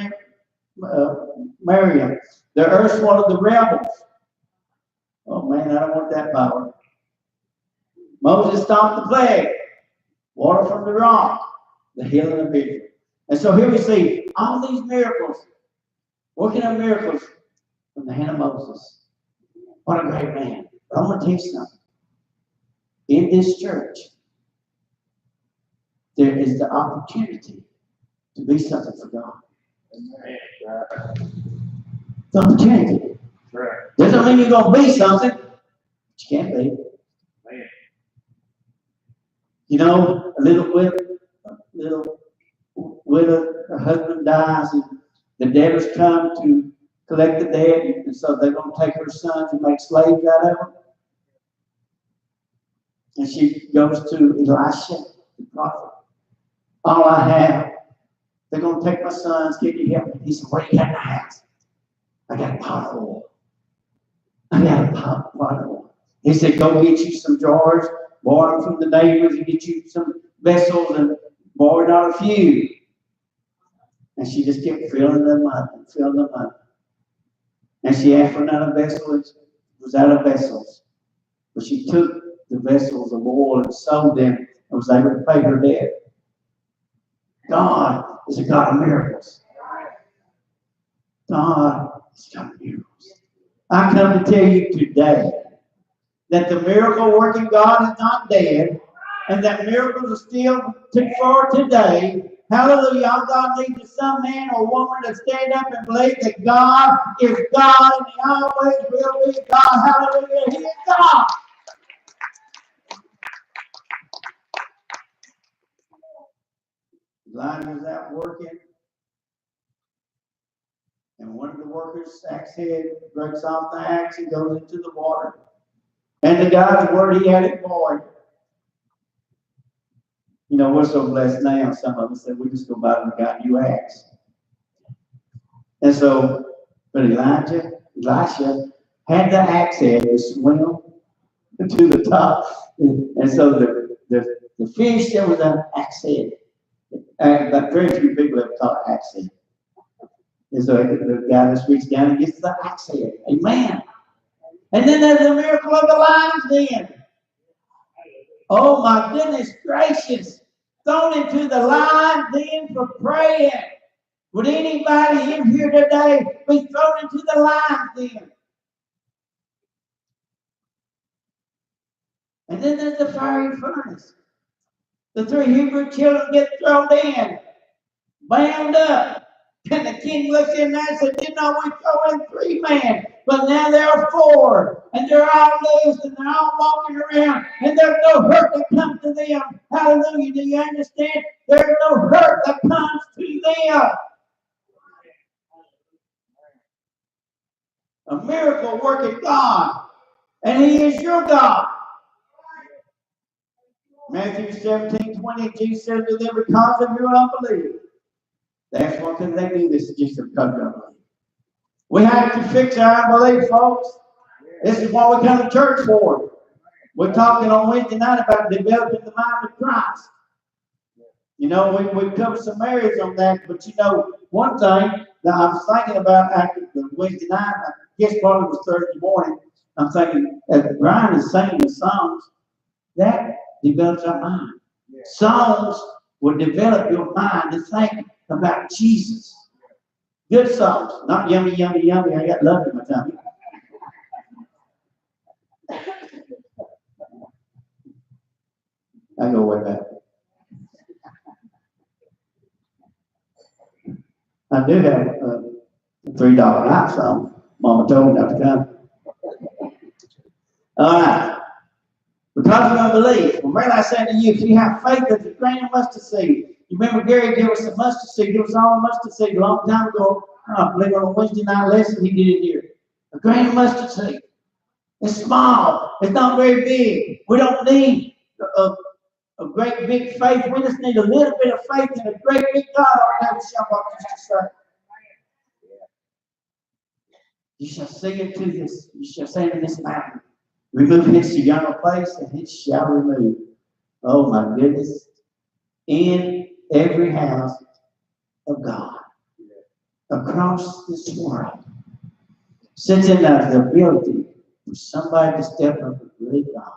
[SPEAKER 3] Miriam. The earth swallowed the rebels. Oh man, I don't want that power. Moses stopped the plague, water from the rock, the healing of Israel. And so here we see all these miracles, working on miracles from the hand of Moses. What a great man. But I want to tell you something. In this church, there is the opportunity to be something for God. The opportunity. Doesn't mean you're going to be something, but you can be. You know, a little widow, her husband dies, and the debtors come to collect the debt, and so they're going to take her sons and make slaves out of them. And she goes to Elisha, the prophet. All I have, they're going to take my sons. Can you help me? He said, what do you got in the house? I got a pot of oil. I got a pot of oil. He said, go get you some jars, borrow them from the neighbors, and get you some vessels, and borrow out a few. And she just kept filling them up and filling them up. And she asked for another vessel, and it was out of vessels. But she took the vessels of oil and sold them and was able to pay her debt. God is a God of miracles. God is a God of miracles. I come to tell you today that the miracle working God is not dead, and that miracles are still for today. Hallelujah. All God needs is some man or woman to stand up and believe that God is God and He always will be God. Hallelujah. He is God. Elijah's out working, and one of the workers' axe head breaks off the axe and goes into the water. And the guy's word, he had it void. You know, we're so blessed now. Some of us said we just go by and got a new axe. And so, but Elisha had the axe head to swim to the top. And so the fish, there was an axe head. But very few people have taught axe head. And so the guy just reaches down and gets the axe head. Amen. And then there's the miracle of the lion's den. Oh my goodness gracious. Thrown into the lion's den for praying. Would anybody in here today be thrown into the lion's den? And then there's the fiery furnace. The 3 Hebrew children get thrown in, bound up. And the king looks in there and said, didn't we throw in 3 men? But now there are 4, and they're all loose, and they're all walking around, and there's no hurt that comes to them. Hallelujah. Do you understand? There's no hurt that comes to them. A miracle working God. And He is your God. Matthew 17:20, Jesus said to them, because of your unbelief. That's one thing they do, this is just because of your unbelief. We have to fix our unbelief, folks. This is what we come to church for. We're talking on Wednesday night about developing the mind of Christ. You know, we covered some areas on that, but you know, one thing that I was thinking about after the Wednesday night, I guess probably was Thursday morning, I'm thinking, as Brian is singing the songs, that develops our mind. Songs will develop your mind to think about Jesus. Good songs, not yummy, yummy, yummy. I got love in my tummy. I go way back. I do have a $3 night song. Mama told me not to come. All right. Because of unbelief, remember I said to you, if you have faith as a grain of mustard seed. You remember Gary gave us a mustard seed. It was all a mustard seed a long time ago. I believe on a Wednesday night lesson he did it here. A grain of mustard seed. It's small. It's not very big. We don't need a great big faith. We just need a little bit of faith in a great big God. Our neighbor shall walk just to say. You shall say unto this. You shall say to this mountain, remove hence to yonder place, and it shall remove. Oh my goodness. In every house of God, across this world, sits in us the ability for somebody to step up and believe God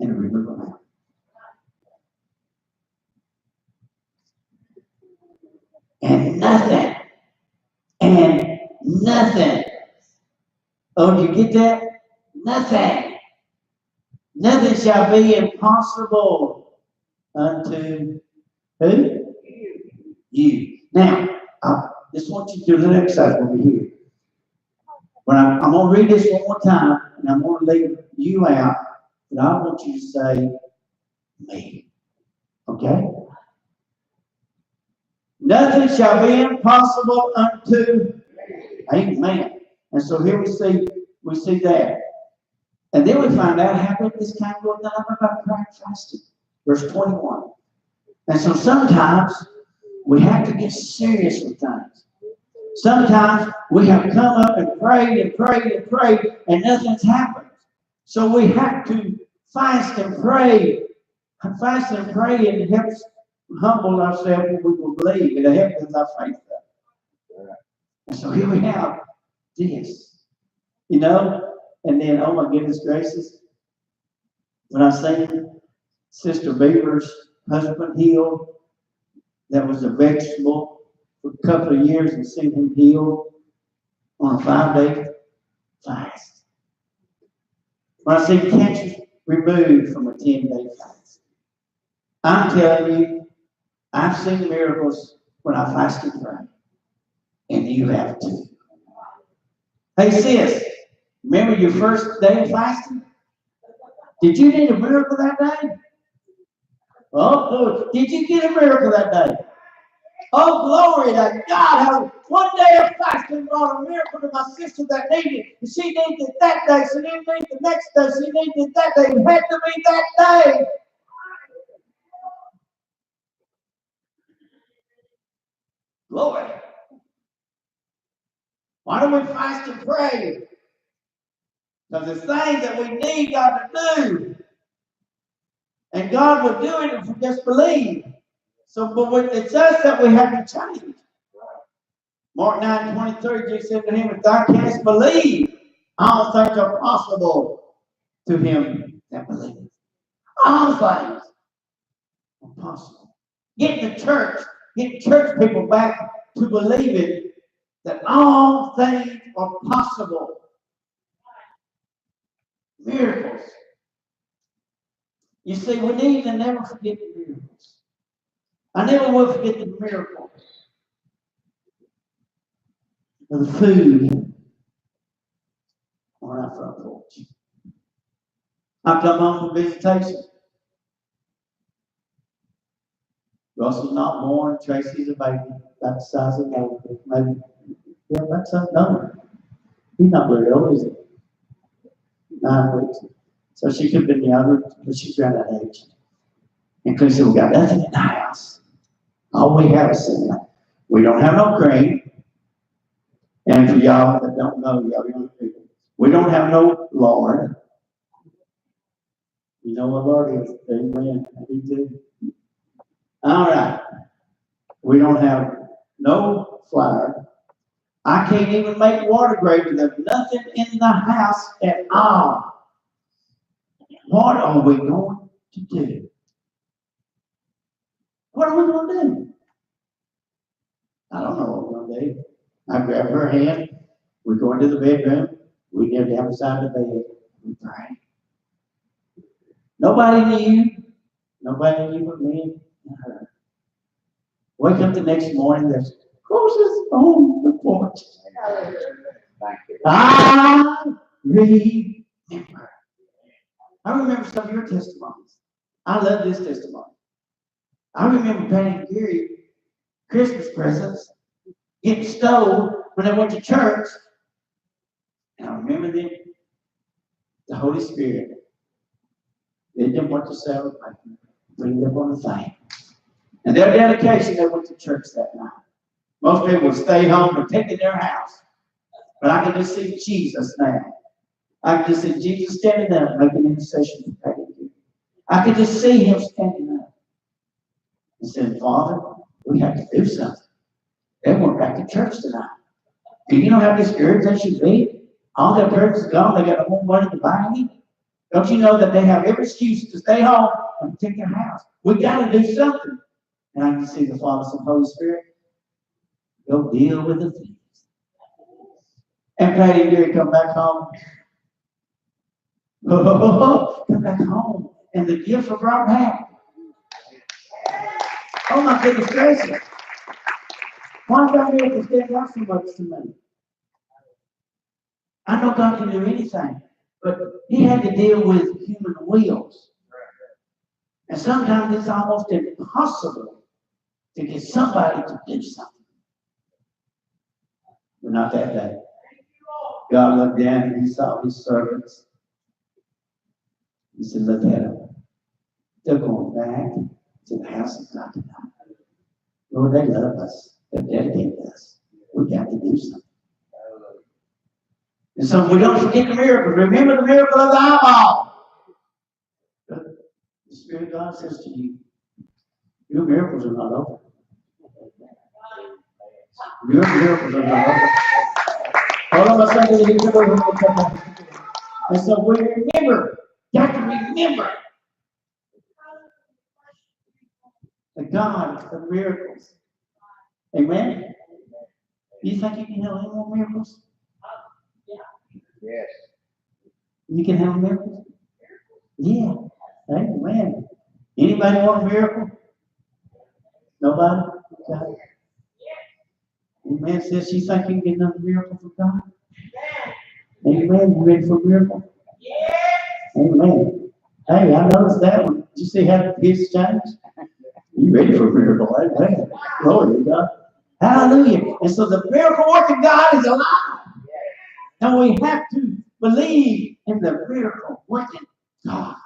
[SPEAKER 3] and remove them out. And nothing. Oh, do you get that? Nothing shall be impossible unto who? You. Now, I just want you to do a little exercise over here. But I'm going to read this one more time, and I'm going to leave you out, but I want you to say, me. Okay? Nothing shall be impossible unto Amen. And so here we see that. And then we find out how did this kind of go down about prayer and fasting. Verse 21. And so sometimes we have to get serious with things. Sometimes we have come up and prayed and prayed and prayed and nothing's happened. So we have to fast and pray. Fast and pray, and it helps humble ourselves when we will believe. It helps our faith up. And so here we have this. You know? And then, oh my goodness gracious, when I seen Sister Beaver's husband healed, that was a vegetable for a couple of years, and seen him healed on a 5-day fast. When I see cancer removed from a 10-day fast, I'm telling you, I've seen miracles when I fast and pray, and you have too. Hey sis, remember your first day of fasting? Did you need a miracle that day? Oh, did you get a miracle that day? Oh, glory to God. One day of fasting brought a miracle to my sister that needed it. She needed it that day. She didn't need it the next day. She needed it that day. It had to be that day. Glory. Why don't we fast and pray? Because it's things that we need God to do. And God will do it if we just believe. So, but it's us that we have to change. Mark 9:23, Jesus said to him, if thou canst believe, all things are possible to him that believeth. All things are possible. Get church people back to believing that all things are possible. Miracles. You see, we need to never forget the miracles. I never will forget the miracle of the food on our front porch. I come home from visitation. Russell's not born. Tracy's a baby, about the size of Noah. Maybe, yeah, that's a number. He's not very old, is he? 9 weeks. So she could have been younger, but she's around that age. And Chris said, we got nothing in the house. All we have is cinnamon. We don't have no cream. And for y'all that don't know, y'all young people, we don't have no lard. You know what lard is? Amen. We do. All right. We don't have no flour. I can't even make water gravy. There's nothing in the house at all. What are we going to do? What are we going to do? I don't know what we're going to do. I grab her hand. We go into the bedroom. We get down beside the bed. We pray. Nobody knew but me and her. Wake up the next morning, there's roses on the porch. I remember. I remember some of your testimonies. I love this testimony. I remember Patty and Gary Christmas presents getting stole when they went to church. And I remember them, the Holy Spirit. They didn't want to celebrate. Bring it up on the thing. And their dedication, they went to church that night. Most people would stay home or take in their house. But I can just see Jesus now. I can just see Jesus standing up, making intercession for Patty. I could just see him standing up and saying, Father, we have to do something. They went back to church tonight. Do you know how discouraged they should be? All their parents are gone. They got no more money to buy anything. Don't you know that they have every excuse to stay home and take their house? We got to do something. And I can see the Father and Holy Spirit. Go deal with the things. And Patty and Gary come back home. Come back home. And the gifts were brought back. Oh my goodness gracious. Why God miracles stand out so much to me? I know God can do anything, but he had to deal with human wills. And sometimes it's almost impossible to get somebody to do something. But not that day. God looked down and he saw his servants. He said, look at them. They're going back to the house of God tonight. Lord, they love us. They're dedicated to us. We got to do something. And so we don't forget the miracle. Remember the miracle of the eyeball. The Spirit of God says to you, your miracles are not over. Your miracles are not over. Hold on a second. And so we remember, got to remember the God of miracles. Amen? You think you can have any more miracles?
[SPEAKER 1] Yes.
[SPEAKER 3] You can have miracles? Yeah. Amen. Anybody want a miracle? Nobody? Okay. Amen. Says she think you can get another miracle from God? Amen. You ready for a miracle? Amen. Hey, I noticed that one. Did you see how the gifts changed? You ready for a miracle? Amen. Glory to God. Hallelujah. And so the miracle working God is alive. And we have to believe in the miracle working God.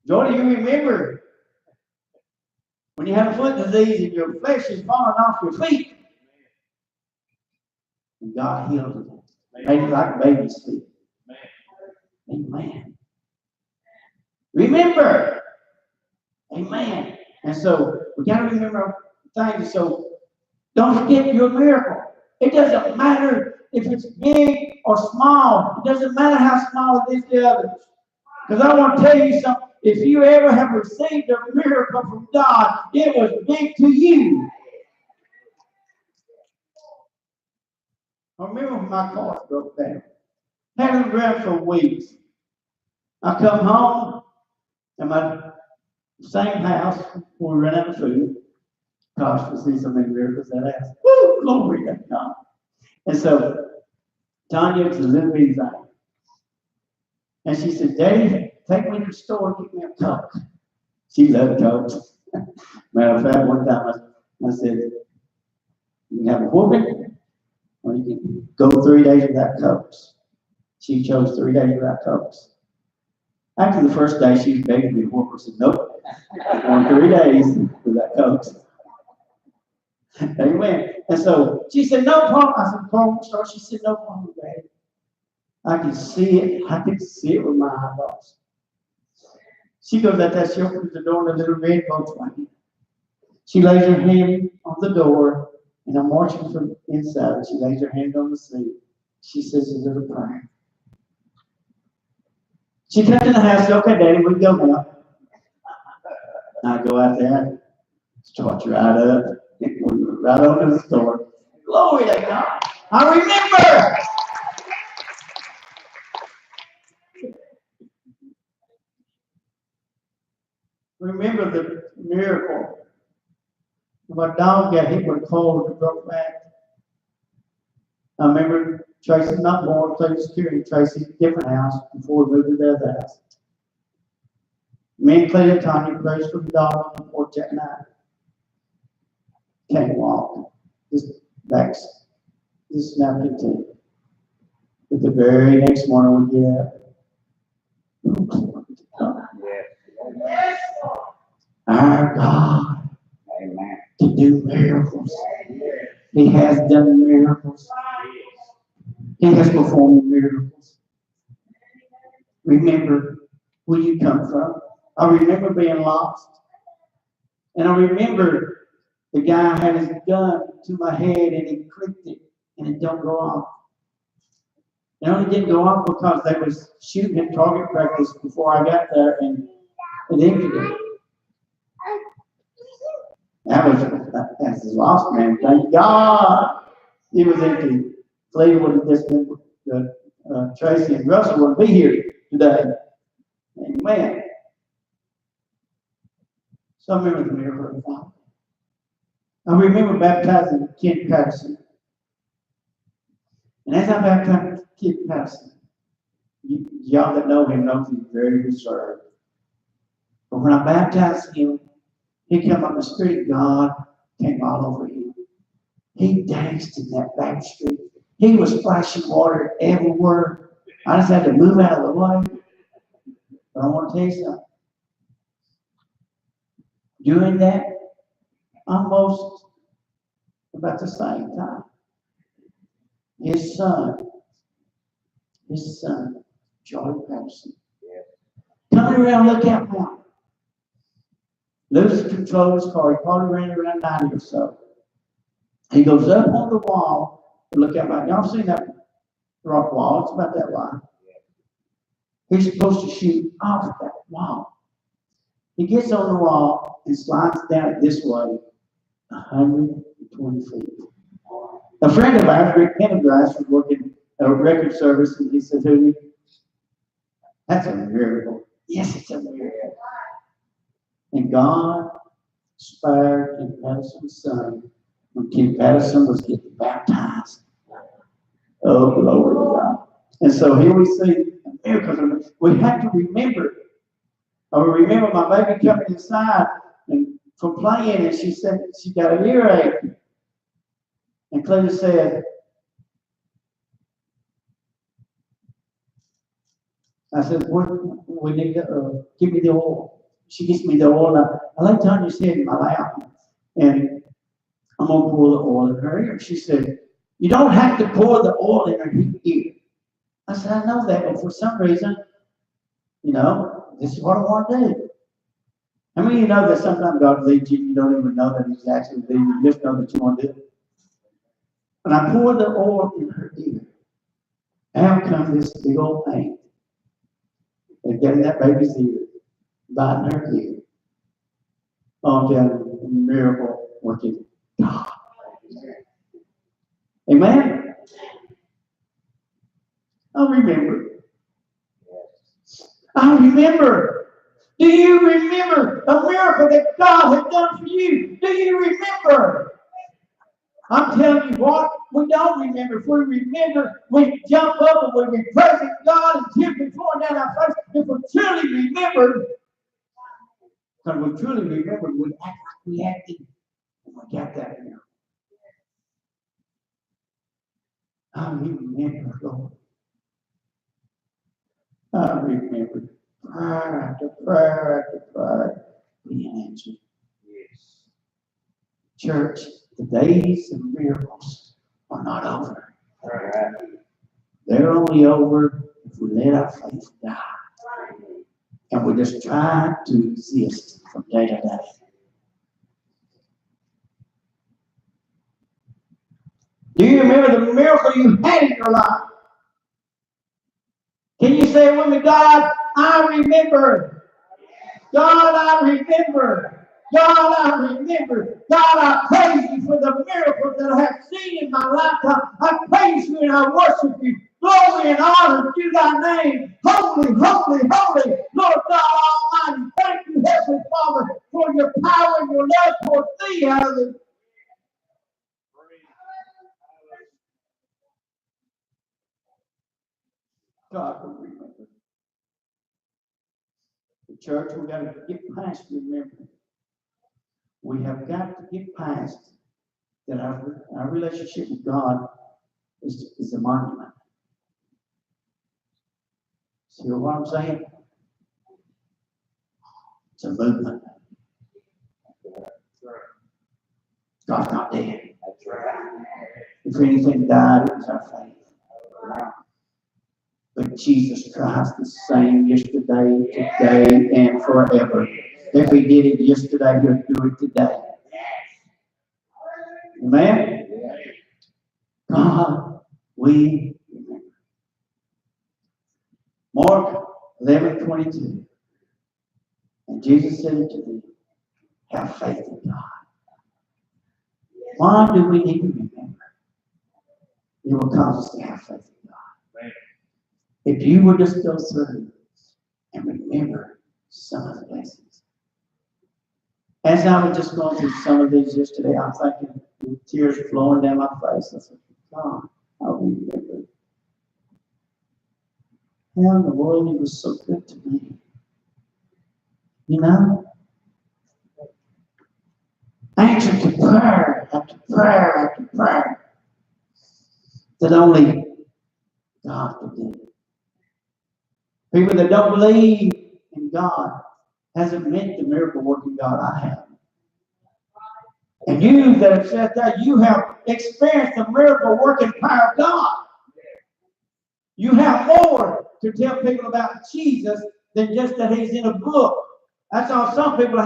[SPEAKER 3] Jordan, you remember when you have a foot disease and your flesh is falling off your feet, and God healed it, made it like baby's feet. Amen. Remember. Amen. And so we got to remember things. So don't forget your miracle. It doesn't matter if it's big or small. It doesn't matter how small it is to others. Because I want to tell you something. If you ever have received a miracle from God, it was big to you. I remember when my car broke down. Had it around for weeks. I come home and my same house when we ran out of food. Gosh, we see so many miracles that house. Woo, glory to God. And so Tanya was a little bitty thing. And she said, Daddy, take me to the store and get me a Coke. She loved Coke. Matter of fact, one time I said, you can have a whooping or you can go 3 days without Cokes. She chose 3 days without Cokes. After the first day, she was begging me to whoop her. I said, nope, on 3 days without Cokes. Amen. And so she said, no problem. I said, problem start. She said, no problem, Daddy. I can see it. I can see it with my eyeballs. She goes at that, she opens the door and a little red boat's waiting. She lays her hand on the door, and I'm watching from inside, and she lays her hand on the seat. She says a little prayer. She comes in the house, said, okay, Daddy, we go now. I go out there, start right up, right over the store. Glory to God. I remember. Remember the miracle. My dog got hit with a cold and broke back. I remember Tracy, not born, Tracy security, Tracy's a different house before we moved to the other house. Me and Clay and Tanya prayed for the dog on the porch that night. Can't walk. Just backs, just snapped it too. But the very next morning we get up. Our God can do miracles. He has done miracles. He has performed miracles. Remember where you come from. I remember being lost. And I remember the guy had his gun to my head and he clicked it and it don't go off. It only didn't go off because they was shooting at target practice before I got there and it emptied it. That's his lost man. Thank God it was empty. Clay would have just been, Tracy and Russell wouldn't be here today. Amen. So I remember the miracle of the Father. I remember baptizing Kent Patterson. And as I baptized Kent Patterson, Y'all that know him know he's very reserved. But when I baptized him, he came up, the Spirit of God came all over him. He danced in that baptistry. He was splashing water everywhere. I just had to move out of the way. But I want to tell you something. During that, almost about the same time, his son, Joey Patterson, coming around Lookout Mountain, loses control of his car. He probably ran around 90 or so. He goes up on the wall to Lookout Mountain. Y'all seen that rock wall? It's about that wide. He's supposed to shoot off that wall. He gets on the wall and slides down it this way, 120 feet. A friend of ours, Rick Pendergrass, was working at a record service, and he said, "Who? That's a miracle." Yes, it's a miracle. And God spared Ken Patterson's son when Ken Patterson was getting baptized. Oh, glory to God. And so here we see miracles. We have to remember. I remember my baby coming inside and from playing, and she said she got an earache. And Cleta said, I said, we need to give me the oil. She gives me the oil. I like Tanya's head in my lap, and I'm going to pour the oil in her ear. She said, you don't have to pour the oil in her ear. I said, I know that, but for some reason, this is what I want to do. How many of you know that sometimes God leads you, you don't even know that He's actually leading you, you just know that you want to do it? And I poured the oil in her ear. Out comes this big old pain. And getting that baby's ear, biting her ear. Oh, I'm telling you, miracle working God. Amen? I remember. Do you remember a miracle that God had done for you? Do you remember? I'm telling you what, we don't remember. If we remember, we jump up and we praise God and tears be flowing down our face. If we truly remember, because we truly remember, we act like we acted and we got that miracle. I remember, Lord. I remember prayer after prayer after prayer being answered. Yes. Church, the days of miracles are not over. They're only over if we let our faith die. And we just try to exist from day to day. Do you remember the miracle you had in your life? Can you say it with me? God, I remember. God, I remember. God, I remember. God, I praise you for the miracles that I have seen in my lifetime. I praise you and I worship you. Glory and honor to thy name. Holy, holy, holy, Lord God Almighty. Thank you, Heavenly Father, for your power and your love towards thee. Hallelujah. God will remember. The church, we've got to get past remembering. We have got to get past that our relationship with God is a monument. See what I'm saying? It's a movement. God's not dead. If anything died, it was our faith. But Jesus Christ is the same yesterday, today, and forever. If He did it yesterday, He'll do it today. Amen? God, we remember. Mark 11:22. And Jesus said unto them, have faith in God. Why do we need to remember? It will cause us to have faith in God. If you would just go through and remember some of the blessings. As I was just going through some of these yesterday, I'm thinking with tears flowing down my face. I said, God, I remember. how in the world he was so good to me. You know? Answer to prayer after prayer after prayer that only God could do. People that don't believe in God hasn't met the miracle working God I have. And you that have said that, you have experienced the miracle working power of God. You have more to tell people about Jesus than just that he's in a book. That's all some people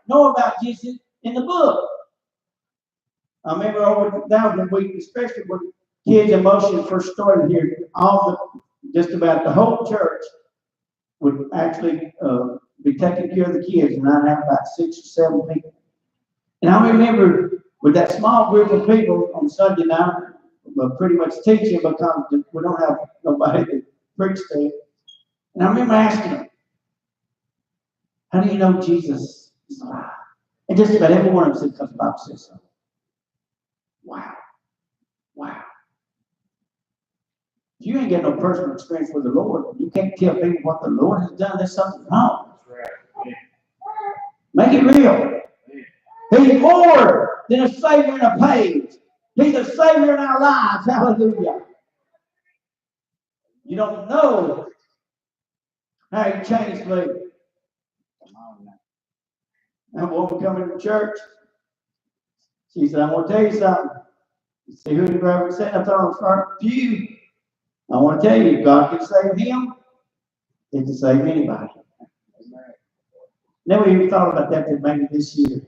[SPEAKER 3] know about Jesus in the book. I remember over that week, especially when Kids in Motion first started here, just about the whole church would actually be taking care of the kids, and I'd have about 6 or 7 people. And I remember with that small group of people on Sunday night, pretty much teaching because we don't have nobody to preach to. And I remember asking them, how do you know Jesus is alive? And just about every one of them said, because the Bible says so. Wow. Wow. If you ain't got no personal experience with the Lord, you can't tell people what the Lord has done. There's something wrong. Make it real. He's more than a Savior in a page. He's a Savior in our lives. Hallelujah. You don't know how he changed me. That woman coming to church, she said, I'm going to tell you something. You see who the reverend sitting up there on the front pew? I want to tell you, God can save him. He can save anybody. Never even thought about that till maybe this year.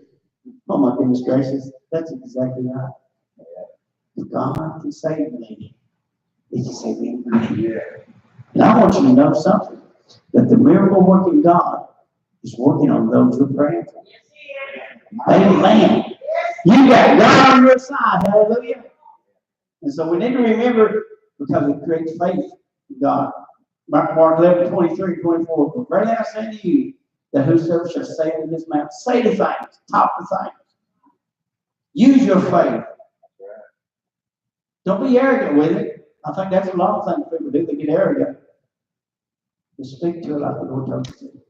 [SPEAKER 3] Oh my goodness gracious, that's exactly right. If God can save me, he can save anybody. And I want you to know something, that the miracle working God is working on those who are praying for. Amen. You got God on your side. Hallelujah. And so we need to remember, because it creates faith in God. Mark 11, 23, 24. But verily I say to you, that whosoever shall say unto this mountain, say the things, talk the things. Use your faith. Don't be arrogant with it. I think that's a lot of things people do. They get arrogant. Just speak to it like the Lord told you to.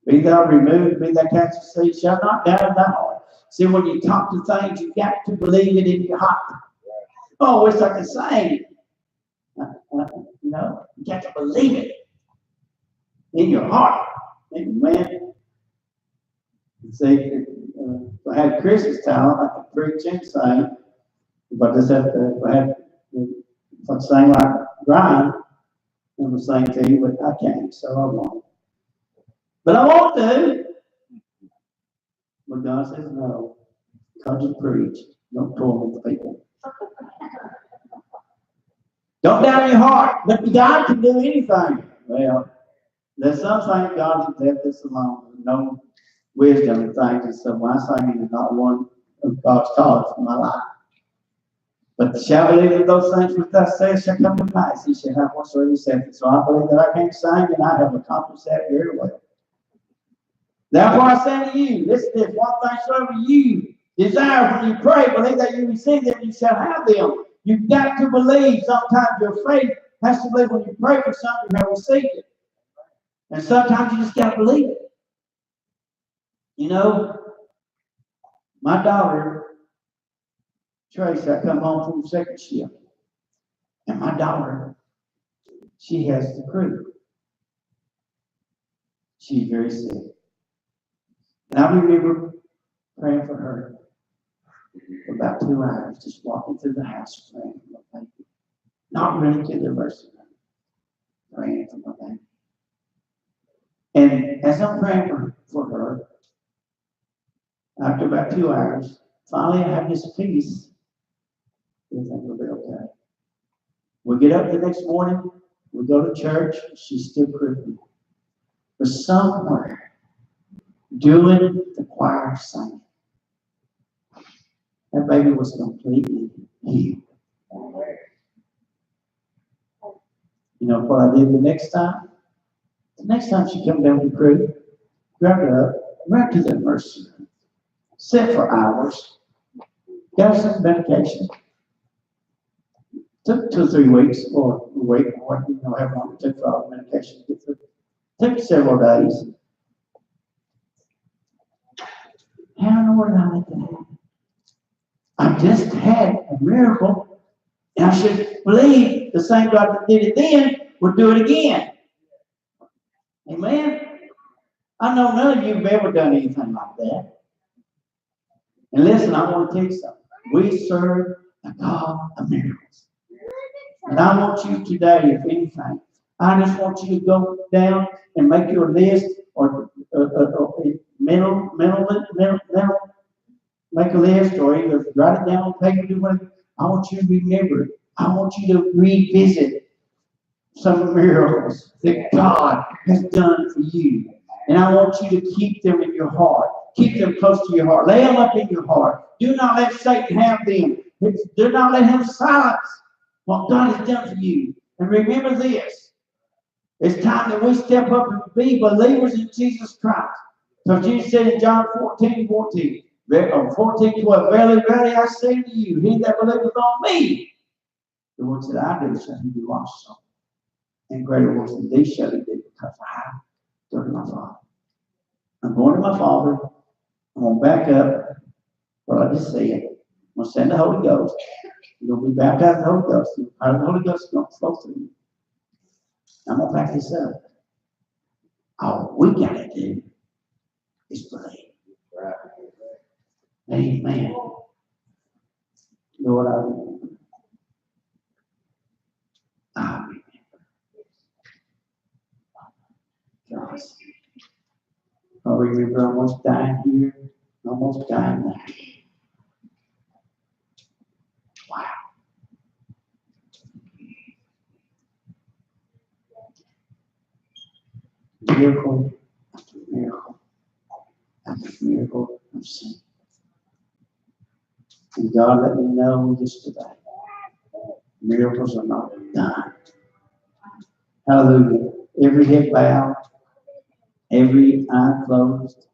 [SPEAKER 3] Be thou removed, be thou cast to sea, shall not doubt in thy heart. See, when you talk to things, you got to believe it in your heart. Oh, it's like a saying. You got to believe it in your heart. Amen. See, if I had Chris's talent, I could preach and sing. But I just have to, if I sing like Brian, I'm going to sing to you, but I can't, so I won't. But I want to. But God says no. Because you preach, don't torment the people. Don't doubt your heart, but God can do anything. Well, there's some things God has left us alone. No wisdom in things, and so my singing is not one of God's callings for my life. But shall believe that those things which thou sayest shall come to pass. He shall have whatsoever he saith. So I believe that I can sing, and I have accomplished that very well. Therefore I say to you, listen to this, one thing soever you desire when you pray, believe that you receive them, you shall have them. You've got to believe. Sometimes your faith has to believe when you pray for something, you have received it. And sometimes you just got to believe it. You know, my daughter, Tracy, I come home from the second shift. And my daughter, she has the croup. She's very sick. And I remember praying for her for about 2 hours, just walking through the house praying for my baby. Not running to the emergency room, praying for my baby. And as I'm praying for her, after about 2 hours, finally I have this peace. Everything will be okay. We get up the next morning, we go to church, she's still crippling. But somewhere, doing the choir singing, that baby was completely healed. You know what I did the next time? The next time she came down the creek, grabbed her up, ran to the emergency room, sat for hours, got her some medication, Took 2 or 3 weeks or a week, or what, however long it took for all the medication to get through. Took several days. How in the world did I make that happen? I just had a miracle, and I should believe the same God that did it then would do it again. Amen? I know none of you have ever done anything like that. And listen, I want to tell you something. We serve a God of miracles. And I want you today, if anything, I just want you to go down and make your list or mental, make a list or either write it down on paper, do whatever. I want you to remember it. I want you to revisit some miracles that God has done for you. And I want you to keep them in your heart. Keep them close to your heart. Lay them up in your heart. Do not let Satan have them. Do not let him silence what God has done for you. And remember this. It's time that we step up and be believers in Jesus Christ. So Jesus said in John 14:12, verily, verily, I say to you, he that believeth on me, the works that I do shall he do also. And greater works than these shall he do, because I go to my Father. I'm going to my Father. I'm going to back up what I just said. I'm going to send the Holy Ghost. You're going to be baptized in the Holy Ghost. The power of the Holy Ghost is going to flow through you. I'm going to back this up. All we got to do is believe. Amen. Lord, I remember. I remember. God. I remember almost dying here, almost dying there. Wow. Miracle after miracle after miracle of sin. And God let me know this today. Miracles are not done. Hallelujah. Every head bowed, every eye closed.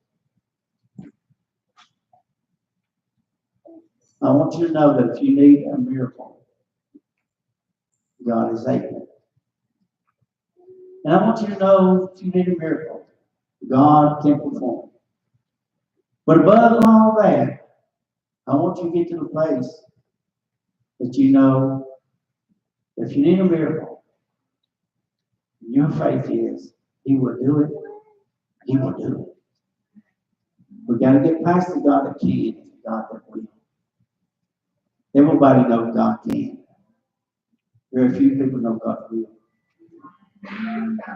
[SPEAKER 3] I want you to know that if you need a miracle, God is able. And I want you to know if you need a miracle, God can perform. But above all that, I want you to get to the place that you know if you need a miracle, your faith is He will do it. He will do it. We got to get past the God that can and the God that will. Everybody knows God can. Very few people know God will.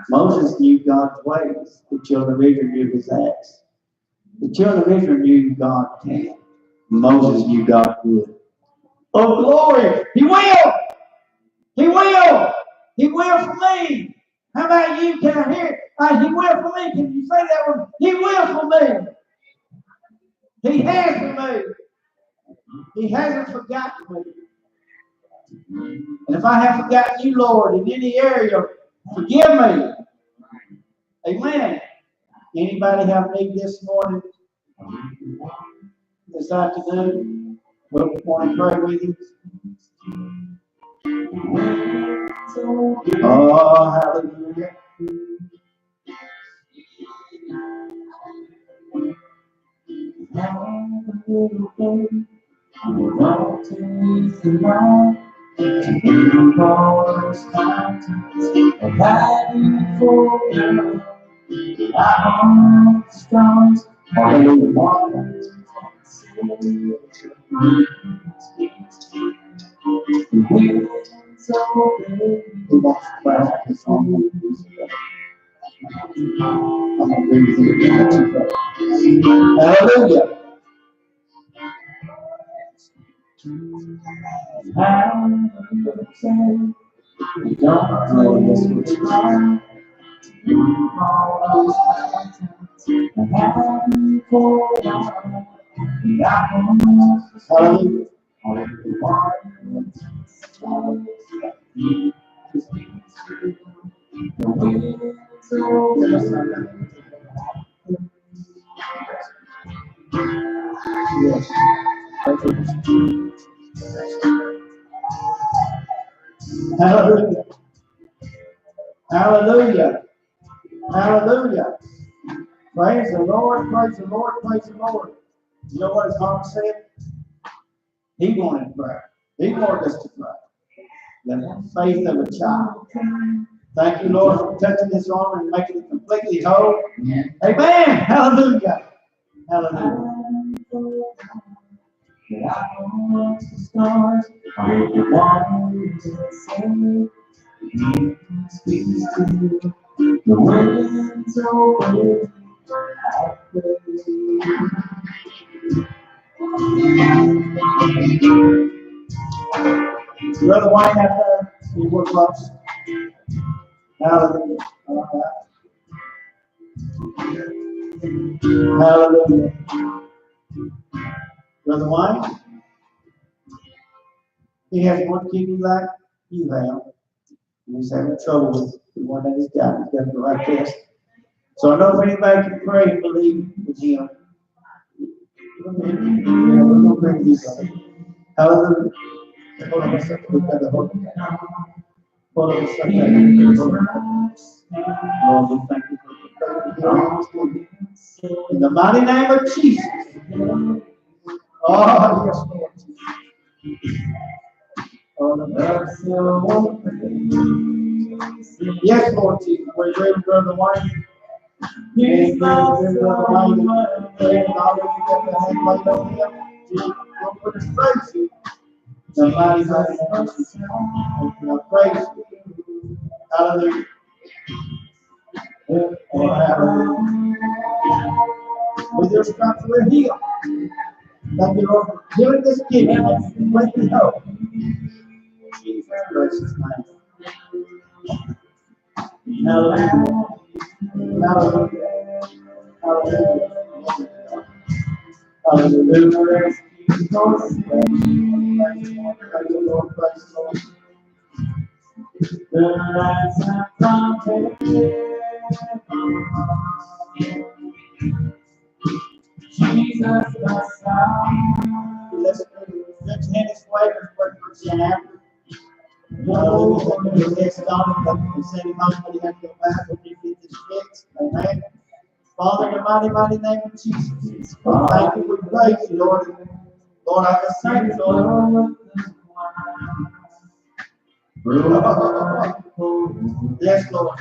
[SPEAKER 3] Moses knew God's ways. The children of Israel knew His acts. The children of Israel knew God can. Moses knew God would. Oh, glory! He will! He will! He will for me! How about you? Can I hear it? He will for me. Can you say that one? He will for me. He has for me. He hasn't forgotten me. And if I have forgotten you, Lord, in any area, forgive me. Amen. Anybody have need this morning? This afternoon? We want to pray with you. Oh, hallelujah. Hallelujah. Yes. Hallelujah. Hallelujah. Hallelujah. Praise the Lord, praise the Lord, praise the Lord. You know what his heart said? He wanted prayer. He wanted us to pray. The faith of a child. Thank you, Lord, for touching this arm and making it completely whole. Amen. Hallelujah. Hallelujah. Brother White, have you were close. Hallelujah. Hallelujah. Brother White, he has one kidney like you have. And he's having trouble with the one that he's got. He's got the right test. So I know if anybody can pray and believe with him. We're going to bring these up. Hallelujah. Hold on a second. We've got the whole thing. Hold on a second. Lord, we thank you for the in the mighty name of Jesus. Oh, yes, Lord. Oh, the mercy of Lord. Yes, Lord Jesus. We're ready, Brother White. Yes, Brother White. Pray and I'll get the hand laid on him. Don't put his praise in. The mighty name of Jesus. I praise you. Hallelujah. Oh, hallelujah. With your stripes we're healed. Thank you, Lord, for healing this kidney and completely whole. Jesus gracious name. Hallelujah. Hallelujah. Hallelujah. Hallelujah. Praise the Lord. Praise the Lord. The lights have come Jesus the Son. Let's hand his way and work for sin after. Hallelujah. Let's stop and send him home when he has to go back when he gets his fix. Amen. Father, in the mighty, mighty name of Jesus. Thank you. We praise you, Lord. Lord, I just thank you, Lord. Yes, Lord.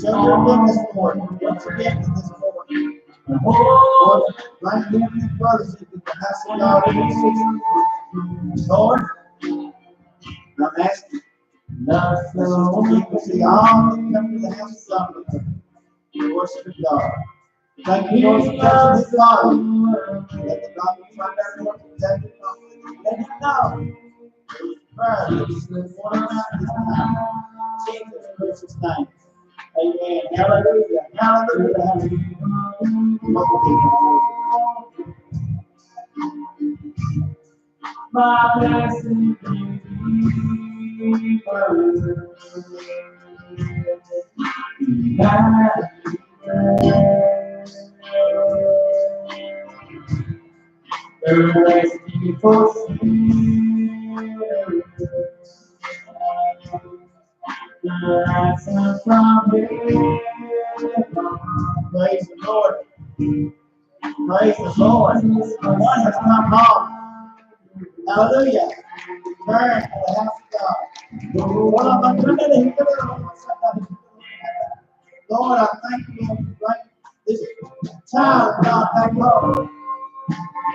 [SPEAKER 3] Show your goodness, Lord. Once again this morning. Lord, like you and your brothers, if you can ask God in your situation. Lord, I'm asking. See all that come to the house of God. The worship of God. Thank you, Lord, for touching his body. Let the doctor find out what exactly wrong. Let him know. Prayer is the one out this time. Jesus precious name. Amen. Hallelujah. Hallelujah. My blessing Praise the Lord. Praise the Lord. One has come home. Hallelujah. Turn to the house of God. Lord, I thank you for this child, God, back home.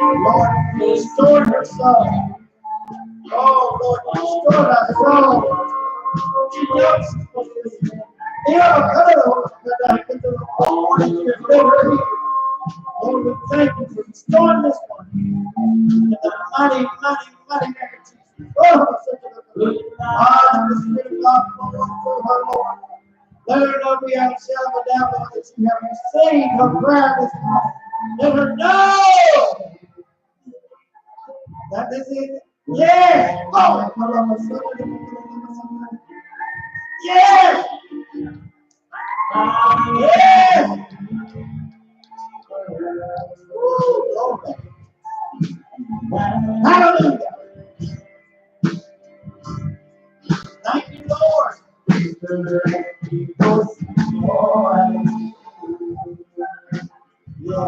[SPEAKER 3] Lord, restore her soul. Oh, Lord, restore her soul. She knows she's supposed to be. Lord, we thank you for restoring this one. In the mighty, mighty, mighty name of Jesus. Oh, the Spirit of God flow through her, Lord. Let her know beyond a shadow of a doubt, Lord, that you have received her prayer this morning. Let her know that this is, yes, oh, yes, yes. Woo, Lord. Hallelujah. Thank you, Lord. Yes.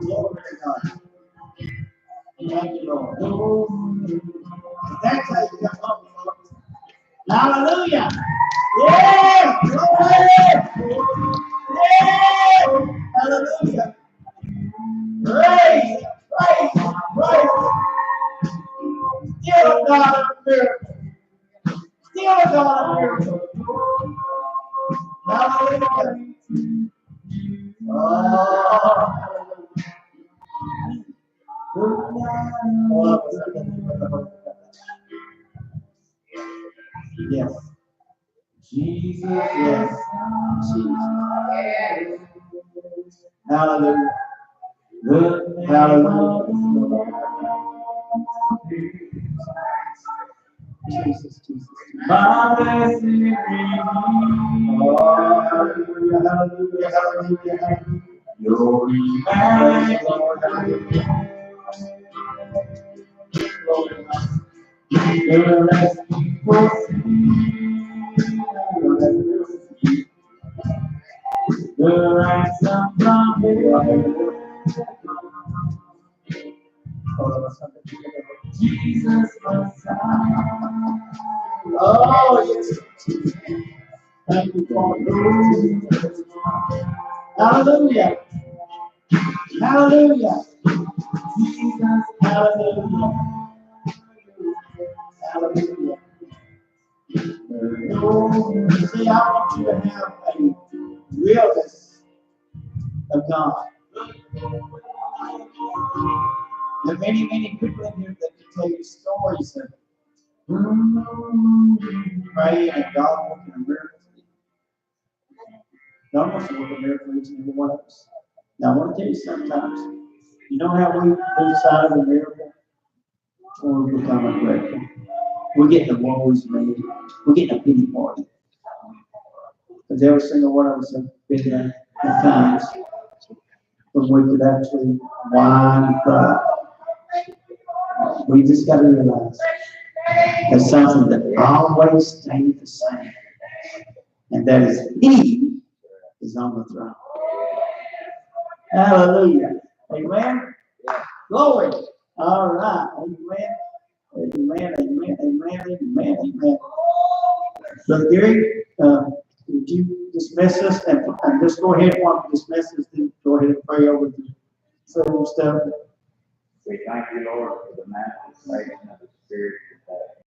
[SPEAKER 3] Glory to God. Thank you, Lord. That's how you come up, Lord. Hallelujah. Yes. Glory. Yes. Hallelujah. Praise. Praise. Praise. Still a God of miracles. Still a God of miracles. Hallelujah. Oh, yes. Jesus, yes. Jesus. Hallelujah. Hallelujah. Jesus, Jesus. Hallelujah. Hallelujah. Hallelujah. Hallelujah. Glory. Hallelujah. The ransom from Jesus Messiah. Oh, yes. Thank you, God. Hallelujah. Hallelujah. Jesus, hallelujah. Hallelujah. See, I want you to have a realness of God. There are many, many people in here that can tell you stories of praying and God working a miracle. God wants to work a miracle in each and every one of us. Now, I want to tell you sometimes, you know how we lose sight of a miracle? When we become ungrateful. We're getting the woes made. We're getting a pity party. Because every single one of us have been there at times when we could actually whine and cry. We just got to realize there's something that always stays the same. And that is He is on the throne. Hallelujah. Amen. Glory. All right. Amen. Amen. Amen. Amen. Amen. Amen. Brother Gary, would you dismiss us and just go ahead and dismiss us, then go ahead and pray over the food stuff.
[SPEAKER 4] We thank you, Lord, for the manifestation of the Spirit